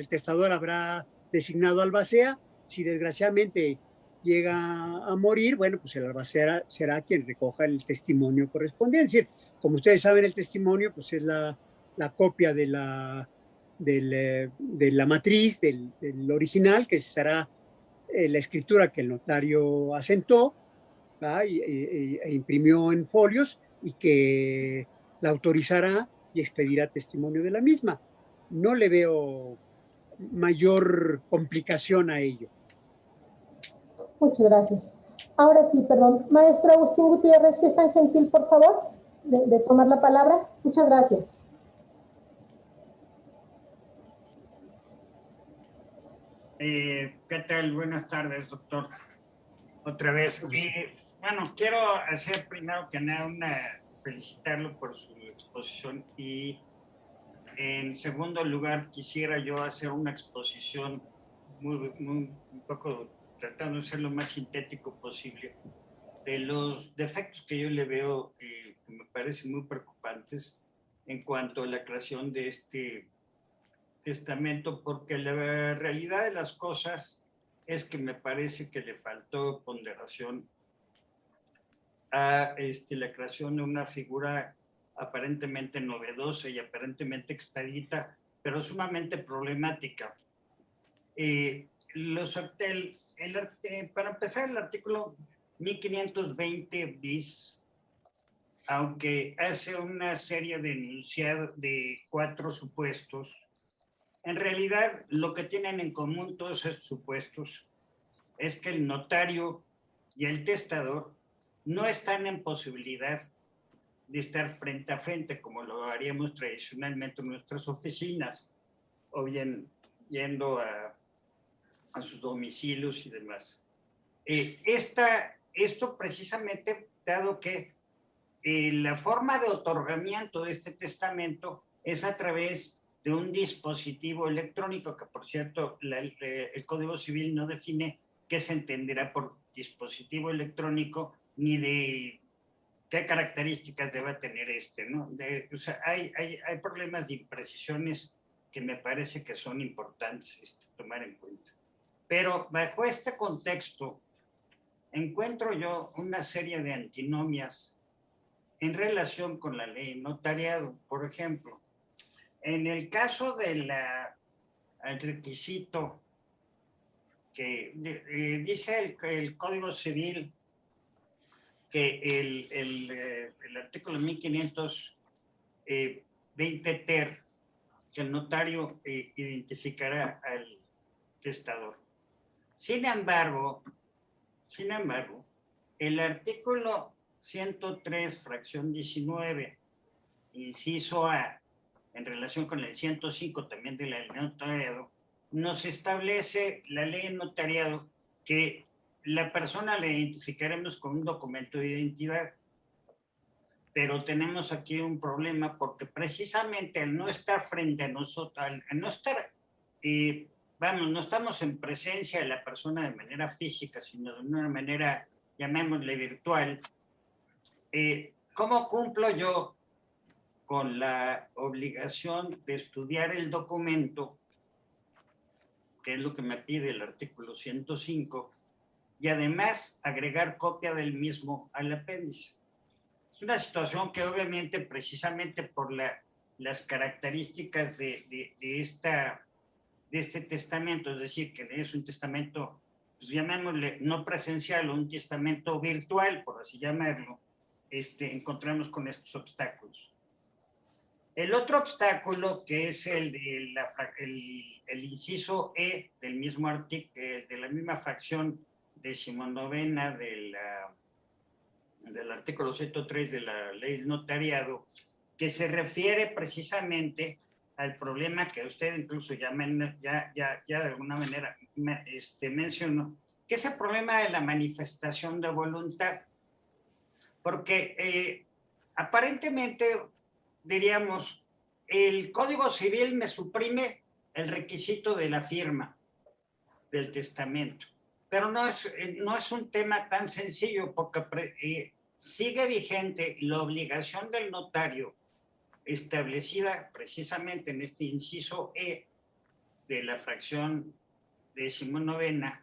testador habrá designado albacea. Si desgraciadamente llega a morir, bueno, pues el albacea será quien recoja el testimonio correspondiente. Es decir, como ustedes saben, el testimonio pues es la copia de la matriz, del original, que será la escritura que el notario asentó e imprimió en folios y que la autorizará y expedirá testimonio de la misma. No le veo mayor complicación a ello. Muchas gracias. Ahora sí, perdón. Maestro Agustín Gutiérrez, si es tan gentil, por favor, de tomar la palabra. Muchas gracias. ¿Qué tal? Buenas tardes, doctor. Otra vez. Bueno, quiero hacer primero que nada felicitarlo por su exposición, y en segundo lugar quisiera yo hacer una exposición un poco tratando de ser lo más sintético posible de los defectos que yo le veo que me parecen muy preocupantes en cuanto a la creación de este testamento, porque la realidad de las cosas es que me parece que le faltó ponderación a la creación de una figura aparentemente novedosa y aparentemente expedita, pero sumamente problemática. Para empezar, el artículo 1520 bis, aunque hace una serie de enunciados de 4 supuestos, en realidad lo que tienen en común todos estos supuestos es que el notario y el testador no están en posibilidad de estar frente a frente como lo haríamos tradicionalmente en nuestras oficinas, o bien yendo a sus domicilios y demás. Esto precisamente dado que la forma de otorgamiento de este testamento es a través de un dispositivo electrónico, que por cierto el Código Civil no define qué se entenderá por dispositivo electrónico ni de qué características debe tener ¿no? O sea, hay problemas de imprecisiones que me parece que son importantes tomar en cuenta. Pero bajo este contexto, encuentro yo una serie de antinomias en relación con la ley notariado. Por ejemplo, en el caso del requisito que dice el Código Civil que el artículo 1520 ter, que el notario identificará al testador. Sin embargo, el artículo 103, fracción 19, inciso A, en relación con el 105 también de la ley notariado, nos establece la ley notariado que la persona la identificaremos con un documento de identidad. Pero tenemos aquí un problema porque precisamente al no estar frente a nosotros, al no estar, no estamos en presencia de la persona de manera física, sino de una manera, llamémosle virtual, ¿cómo cumplo yo con la obligación de estudiar el documento, que es lo que me pide el artículo 105, y además agregar copia del mismo al apéndice? Es una situación que obviamente precisamente por las características de este testamento, es decir, que es un testamento, pues llamémosle no presencial o un testamento virtual, por así llamarlo, encontramos con estos obstáculos. El otro obstáculo, que es el inciso E del mismo artículo, de la misma fracción 19ª del artículo 103 de la ley notariado, que se refiere precisamente al problema que usted incluso ya de alguna manera mencionó, que es el problema de la manifestación de voluntad. Porque aparentemente, diríamos, el Código Civil me suprime el requisito de la firma del testamento, pero no es un tema tan sencillo, porque sigue vigente la obligación del notario establecida precisamente en este inciso E de la fracción 19ª,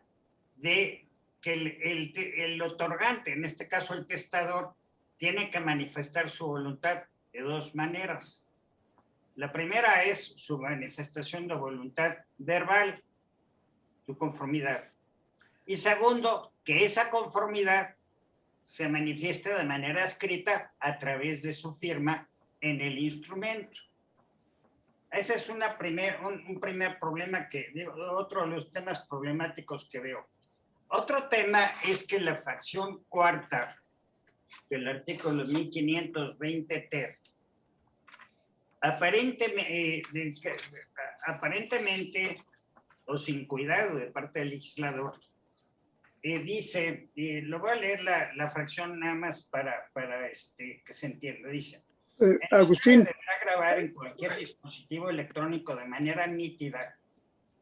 de que el otorgante, en este caso el testador, tiene que manifestar su voluntad de 2 maneras. La primera es su manifestación de voluntad verbal, su conformidad. Y segundo, que esa conformidad se manifieste de manera escrita a través de su firma en el instrumento. Ese es un primer problema otro de los temas problemáticos que veo. Otro tema es que la fracción 4ª del artículo 1520 ter, aparentemente, o sin cuidado de parte del legislador, dice, lo voy a leer la fracción nada más para que se entienda, dice: Agustín. Deberá grabar en cualquier dispositivo electrónico de manera nítida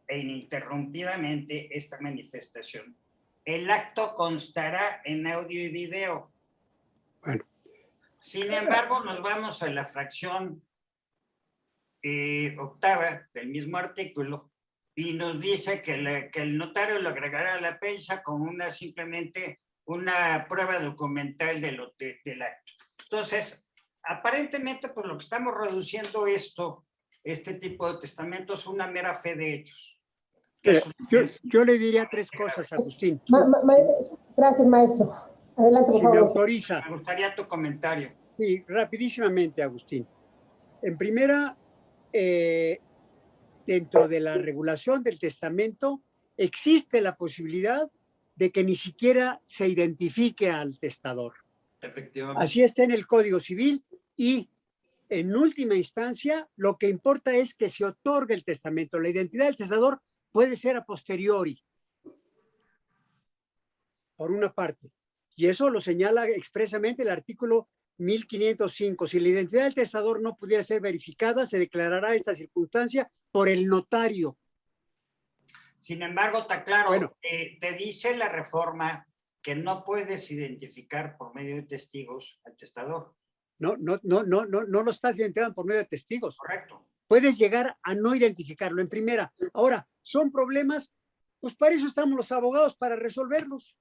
e ininterrumpidamente esta manifestación. El acto constará en audio y video. Bueno. Sin embargo, nos vamos a la fracción octava del mismo artículo y nos dice que el notario lo agregará a la pensa como simplemente una prueba documental del acto. Entonces, aparentemente, por lo que estamos reduciendo este tipo de testamentos, una mera fe de hechos. Yo le diría tres cosas, Agustín. Gracias, maestro. Adelante, por Si me favor. autoriza. Me gustaría tu comentario. Sí, rapidísimamente, Agustín. En primera, dentro de la regulación del testamento, existe la posibilidad de que ni siquiera se identifique al testador. Efectivamente. Así está en el Código Civil y en última instancia lo que importa es que se otorgue el testamento. La identidad del testador puede ser a posteriori, por una parte, y eso lo señala expresamente el artículo 1505. Si la identidad del testador no pudiera ser verificada, se declarará esta circunstancia por el notario. Sin embargo, está claro, bueno, te dice la reforma que no puedes identificar por medio de testigos al testador. No lo estás identificando por medio de testigos. Correcto. Puedes llegar a no identificarlo en primera. Ahora, son problemas, pues para eso estamos los abogados, para resolverlos.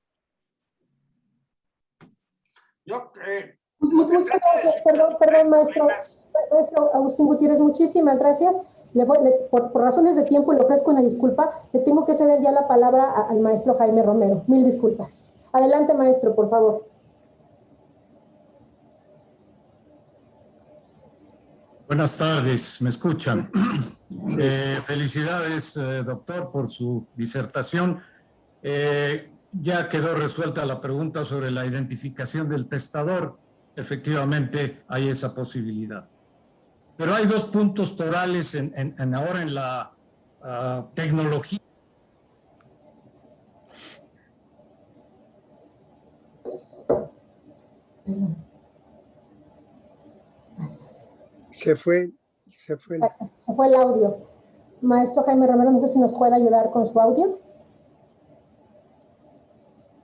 Muchas gracias, perdón, maestro. Maestro Agustín Gutiérrez, muchísimas gracias. Por razones de tiempo le ofrezco una disculpa. Le tengo que ceder ya la palabra al maestro Jaime Romero. Mil disculpas. Adelante, maestro, por favor. Buenas tardes, ¿me escuchan? Felicidades, doctor, por su disertación. Ya quedó resuelta la pregunta sobre la identificación del testador. Efectivamente, hay esa posibilidad. Pero hay dos puntos torales ahora en la tecnología. Se fue el audio. Maestro Jaime Romero, no sé si nos puede ayudar con su audio.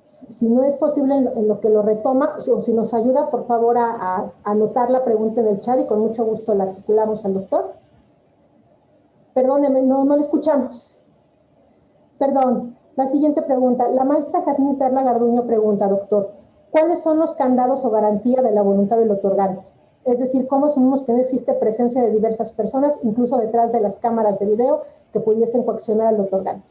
Si no es posible en lo que lo retoma, o si nos ayuda, por favor, a anotar la pregunta en el chat y con mucho gusto la articulamos al doctor. Perdóneme, no le escuchamos. Perdón. La siguiente pregunta. La maestra Jazmín Perla Garduño pregunta, doctor, ¿cuáles son los candados o garantía de la voluntad del otorgante? Es decir, ¿cómo asumimos que no existe presencia de diversas personas, incluso detrás de las cámaras de video, que pudiesen coaccionar al otorgante?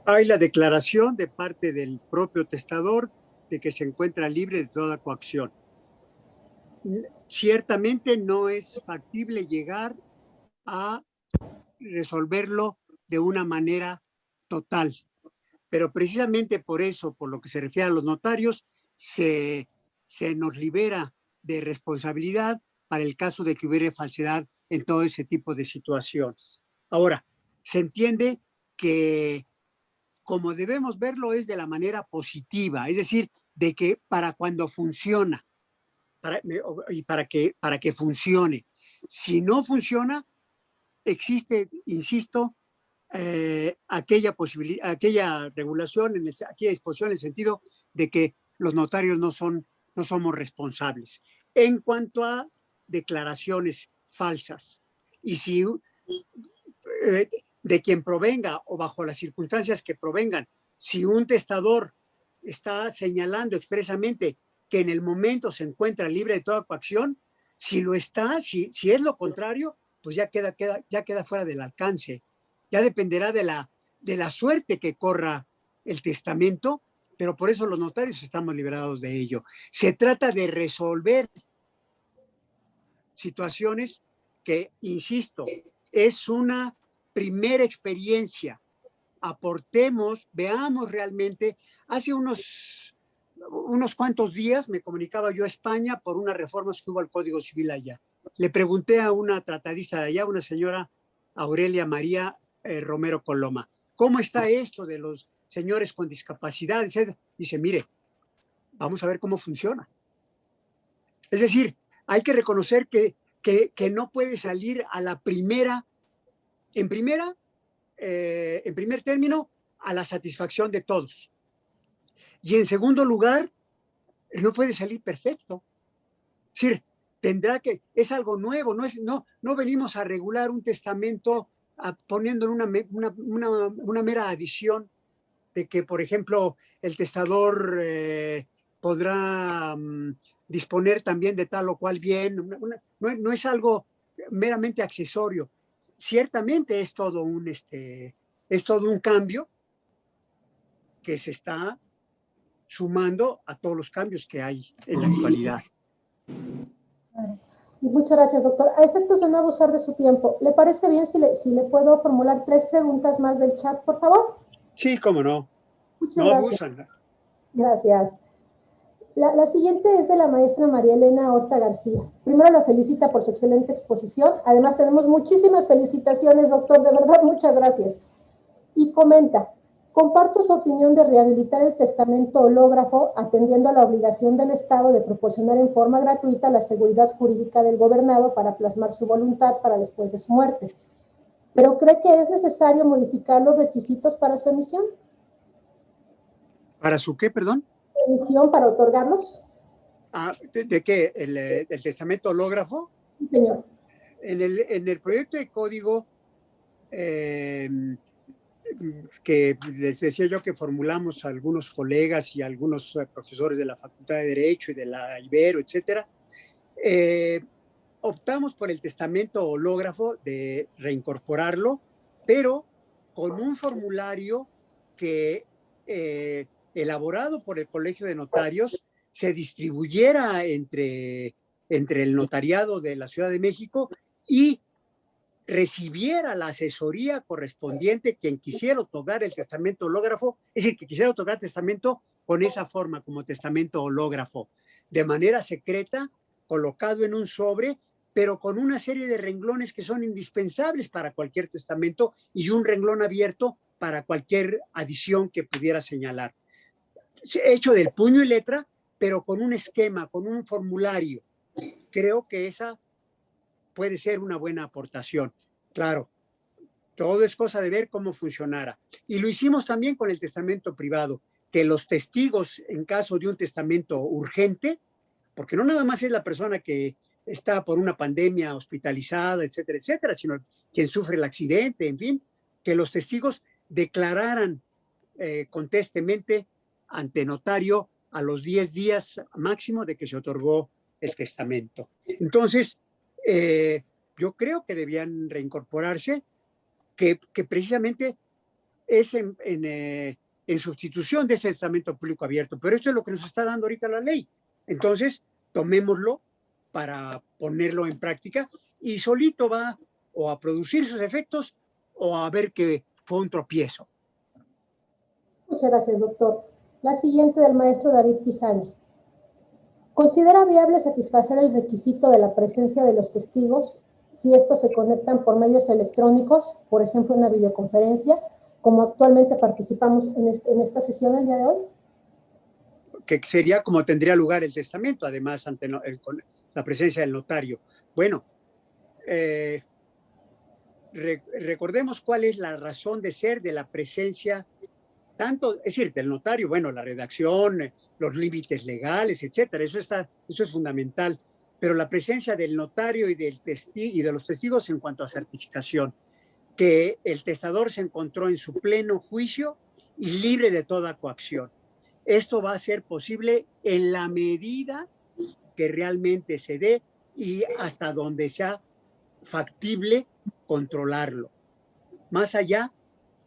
Hay la declaración de parte del propio testador de que se encuentra libre de toda coacción. Ciertamente no es factible llegar a resolverlo de una manera total, pero precisamente por eso, por lo que se refiere a los notarios, se nos libera de responsabilidad para el caso de que hubiera falsedad en todo ese tipo de situaciones. Ahora, se entiende que como debemos verlo es de la manera positiva, es decir, de que para cuando funciona, para que funcione. Si no funciona, existe, insisto, aquella regulación, aquella disposición en el sentido de que los notarios no somos responsables. En cuanto a declaraciones falsas, y si de quien provenga o bajo las circunstancias que provengan, si un testador está señalando expresamente que en el momento se encuentra libre de toda coacción, si lo está, si es lo contrario, pues ya queda fuera del alcance. Ya dependerá de la suerte que corra el testamento, pero por eso los notarios estamos liberados de ello. Se trata de resolver situaciones que, insisto, es una primera experiencia. Aportemos, veamos realmente. Hace unos cuantos días me comunicaba yo a España por unas reformas que hubo al Código Civil allá. Le pregunté a una tratadista de allá, una señora Aurelia María Romero Coloma, ¿cómo está esto de los señores con discapacidad? Dice, mire, vamos a ver cómo funciona. Es decir, hay que reconocer que no puede salir a la primera, en primer término, a la satisfacción de todos. Y en segundo lugar, no puede salir perfecto. Es decir, es algo nuevo, no venimos a regular un testamento poniéndole una mera adición de que, por ejemplo, el testador podrá disponer también de tal o cual bien. No es algo meramente accesorio. Ciertamente es todo un cambio que se está sumando a todos los cambios que hay en la actualidad. Claro. Muchas gracias, doctor. A efectos de no abusar de su tiempo, ¿le parece bien si le puedo formular 3 preguntas más del chat, por favor? Sí, cómo no. Muchas No gracias. abusan. Gracias. La siguiente es de la maestra María Elena Horta García. Primero la felicita por su excelente exposición. Además tenemos muchísimas felicitaciones, doctor. De verdad, muchas gracias. Y comenta, comparto su opinión de rehabilitar el testamento hológrafo atendiendo a la obligación del Estado de proporcionar en forma gratuita la seguridad jurídica del gobernado para plasmar su voluntad para después de su muerte. ¿Pero cree que es necesario modificar los requisitos para su emisión? ¿Para su qué, perdón? ¿Emisión para otorgarlos? ¿De qué? ¿El testamento hológrafo? Sí, señor. En el proyecto de código que les decía yo que formulamos a algunos colegas y a algunos profesores de la Facultad de Derecho y de la Ibero, etcétera, optamos por el testamento hológrafo de reincorporarlo, pero con un formulario que elaborado por el Colegio de Notarios se distribuyera entre el notariado de la Ciudad de México y recibiera la asesoría correspondiente quien quisiera otorgar el testamento hológrafo, es decir, que quisiera otorgar testamento con esa forma, como testamento hológrafo, de manera secreta, colocado en un sobre, pero con una serie de renglones que son indispensables para cualquier testamento y un renglón abierto para cualquier adición que pudiera señalar. Hecho del puño y letra, pero con un esquema, con un formulario. Creo que esa puede ser una buena aportación. Claro, todo es cosa de ver cómo funcionara. Y lo hicimos también con el testamento privado, que los testigos en caso de un testamento urgente, porque no nada más es la persona que está por una pandemia hospitalizada, etcétera, etcétera, sino quien sufre el accidente, en fin, que los testigos declararan contestentemente ante notario a los 10 días máximo de que se otorgó el testamento. Entonces, yo creo que debían reincorporarse, que precisamente es en sustitución de ese testamento público abierto, pero esto es lo que nos está dando ahorita la ley. Entonces, tomémoslo para ponerlo en práctica y solito va o a producir sus efectos o a ver que fue un tropiezo. Muchas gracias, doctor. La siguiente del maestro David Pizaña. ¿Considera viable satisfacer el requisito de la presencia de los testigos si estos se conectan por medios electrónicos, por ejemplo, una videoconferencia, como actualmente participamos en esta sesión el día de hoy? Que sería como tendría lugar el testamento, además, ante con la presencia del notario. Bueno, recordemos cuál es la razón de ser de la presencia, tanto, es decir, del notario, bueno, la redacción, los límites legales, etcétera, eso es fundamental, pero la presencia del notario y de los testigos en cuanto a certificación, que el testador se encontró en su pleno juicio y libre de toda coacción. Esto va a ser posible en la medida que realmente se dé y hasta donde sea factible controlarlo. Más allá,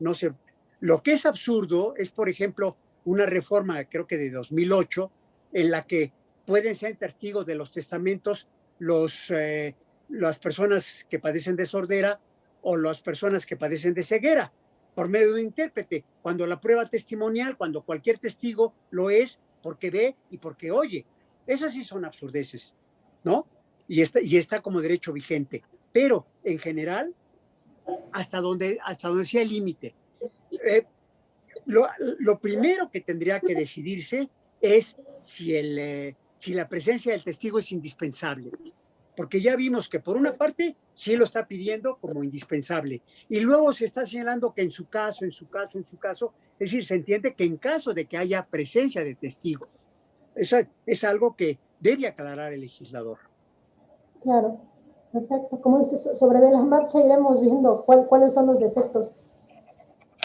no sé. Lo que es absurdo es, por ejemplo, una reforma, creo que de 2008, en la que pueden ser testigos de los testamentos las personas que padecen de sordera o las personas que padecen de ceguera, por medio de un intérprete, cuando la prueba testimonial, cuando cualquier testigo lo es porque ve y porque oye. Esas sí son absurdeces, ¿no? Y está como derecho vigente. Pero, en general, hasta donde sea el límite. Lo primero que tendría que decidirse es si la presencia del testigo es indispensable, porque ya vimos que por una parte sí lo está pidiendo como indispensable y luego se está señalando que en su caso, es decir, se entiende que en caso de que haya presencia de testigos. Eso es algo que debe aclarar el legislador. Claro, perfecto. Como dices, sobre de la marcha iremos viendo cuáles son los defectos.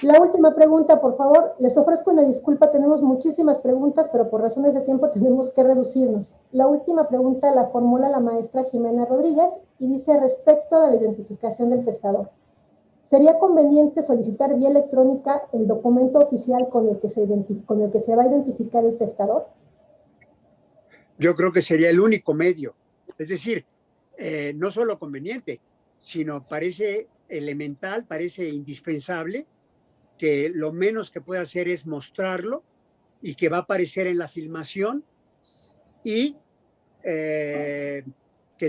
La última pregunta, por favor. Les ofrezco una disculpa, tenemos muchísimas preguntas, pero por razones de tiempo tenemos que reducirnos. La última pregunta la formula la maestra Jimena Rodríguez y dice respecto a la identificación del testador. ¿Sería conveniente solicitar vía electrónica el documento oficial con el que se va a identificar el testador? Yo creo que sería el único medio. Es decir, no solo conveniente, sino parece elemental, parece indispensable que lo menos que puede hacer es mostrarlo y que va a aparecer en la filmación y que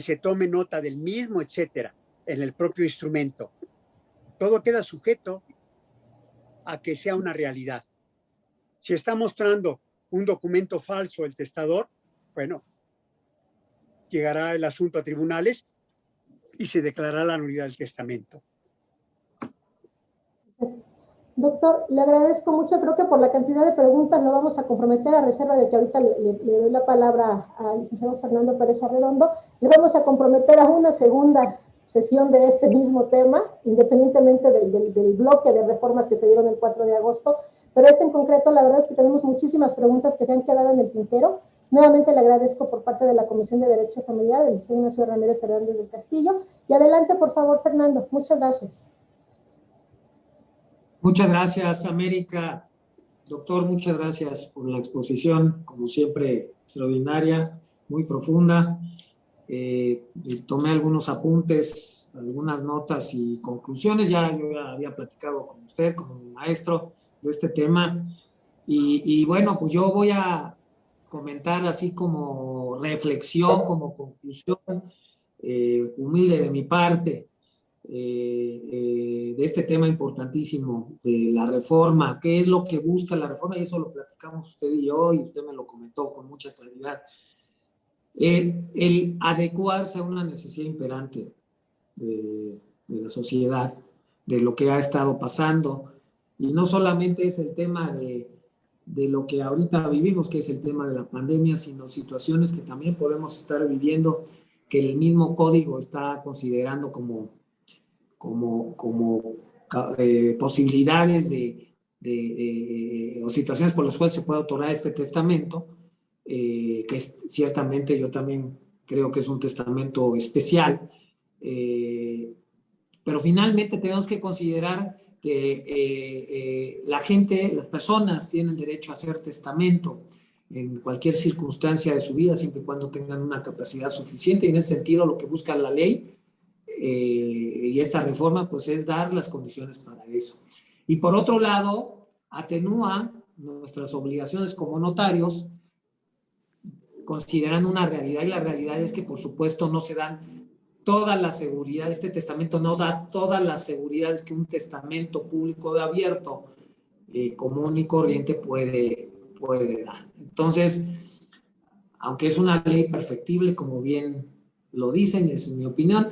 se tome nota del mismo, etcétera, en el propio instrumento. Todo queda sujeto a que sea una realidad. Si está mostrando un documento falso el testador, bueno, llegará el asunto a tribunales y se declarará la nulidad del testamento. Doctor, le agradezco mucho. Creo que por la cantidad de preguntas lo vamos a comprometer a reserva de que ahorita le doy la palabra al licenciado Fernando Pérez Arredondo. Le vamos a comprometer a una segunda sesión de este mismo tema, independientemente del bloque de reformas que se dieron el 4 de agosto. Pero en concreto, la verdad es que tenemos muchísimas preguntas que se han quedado en el tintero. Nuevamente le agradezco por parte de la Comisión de Derecho Familiar del licenciado Ignacio Ramírez Fernández del Castillo. Y adelante, por favor, Fernando. Muchas gracias. Muchas gracias, América. Doctor, muchas gracias por la exposición, como siempre, extraordinaria, muy profunda. Tomé algunos apuntes, algunas notas y conclusiones. Yo ya había platicado con usted, con mi maestro, de este tema. Y bueno, pues yo voy a comentar así como reflexión, como conclusión, humilde de mi parte. De este tema importantísimo de la reforma, qué es lo que busca la reforma, y eso lo platicamos usted y yo, y usted me lo comentó con mucha claridad. El adecuarse a una necesidad imperante de la sociedad, de lo que ha estado pasando, y no solamente es el tema de lo que ahorita vivimos, que es el tema de la pandemia, sino situaciones que también podemos estar viviendo, que el mismo código está considerando como posibilidades o situaciones por las cuales se puede otorgar este testamento, que ciertamente yo también creo que es un testamento especial, pero finalmente tenemos que considerar que la gente, las personas tienen derecho a hacer testamento en cualquier circunstancia de su vida, siempre y cuando tengan una capacidad suficiente, y en ese sentido lo que busca la ley y esta reforma pues es dar las condiciones para eso. Y por otro lado, atenúa nuestras obligaciones como notarios, considerando una realidad, y la realidad es que por supuesto no se dan todas las seguridades, este testamento no da todas las seguridades que un testamento público abierto, común y corriente puede dar. Entonces, aunque es una ley perfectible, como bien lo dicen, es mi opinión,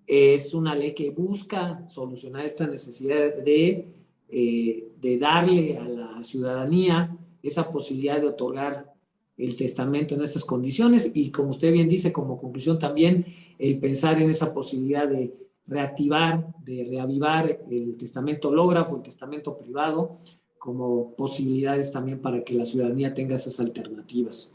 es una ley que busca solucionar esta necesidad de darle a la ciudadanía esa posibilidad de otorgar el testamento en estas condiciones, y como usted bien dice, como conclusión también, el pensar en esa posibilidad de reactivar, de reavivar el testamento hológrafo, el testamento privado, como posibilidades también para que la ciudadanía tenga esas alternativas.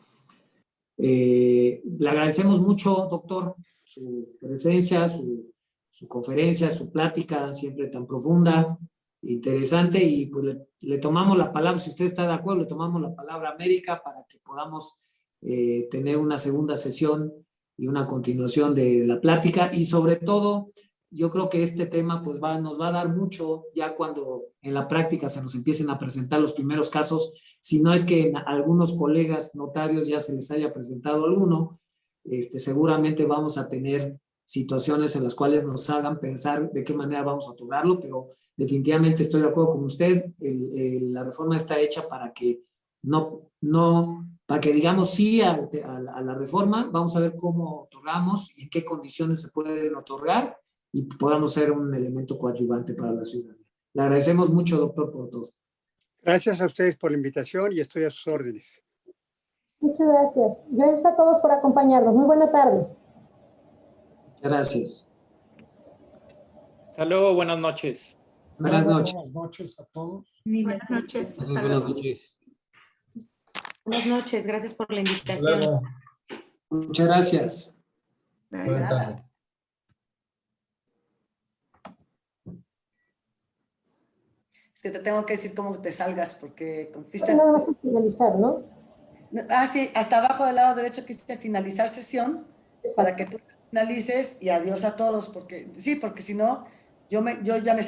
Le agradecemos mucho, doctor, su presencia, su conferencia, su plática siempre tan profunda, interesante, y pues le tomamos la palabra, si usted está de acuerdo, le tomamos la palabra a América para que podamos tener una segunda sesión y una continuación de la plática, y sobre todo yo creo que este tema pues nos va a dar mucho ya cuando en la práctica se nos empiecen a presentar los primeros casos, si no es que a algunos colegas notarios ya se les haya presentado alguno. Seguramente vamos a tener situaciones en las cuales nos hagan pensar de qué manera vamos a otorgarlo, pero definitivamente estoy de acuerdo con usted, la reforma está hecha para que para que digamos sí a la reforma. Vamos a ver cómo otorgamos y en qué condiciones se pueden otorgar, y podamos ser un elemento coadyuvante para la ciudadanía. Le agradecemos mucho, doctor, por todo. Gracias a ustedes por la invitación y estoy a sus órdenes. Muchas gracias. Gracias a todos por acompañarnos. Muy buena tarde. Gracias. Hasta luego, buenas noches. Buenas noches. Buenas noches a todos. Buenas noches. Hasta Buenas luego. noches. Buenas noches. Gracias por la invitación. Muchas gracias. Buenas tardes. Es que te tengo que decir cómo te salgas porque confiste. Nada más finalizar, ¿no? Ah, sí, hasta abajo del lado derecho quisiste finalizar sesión para que tú finalices y adiós a todos, porque sí, porque si no, yo ya me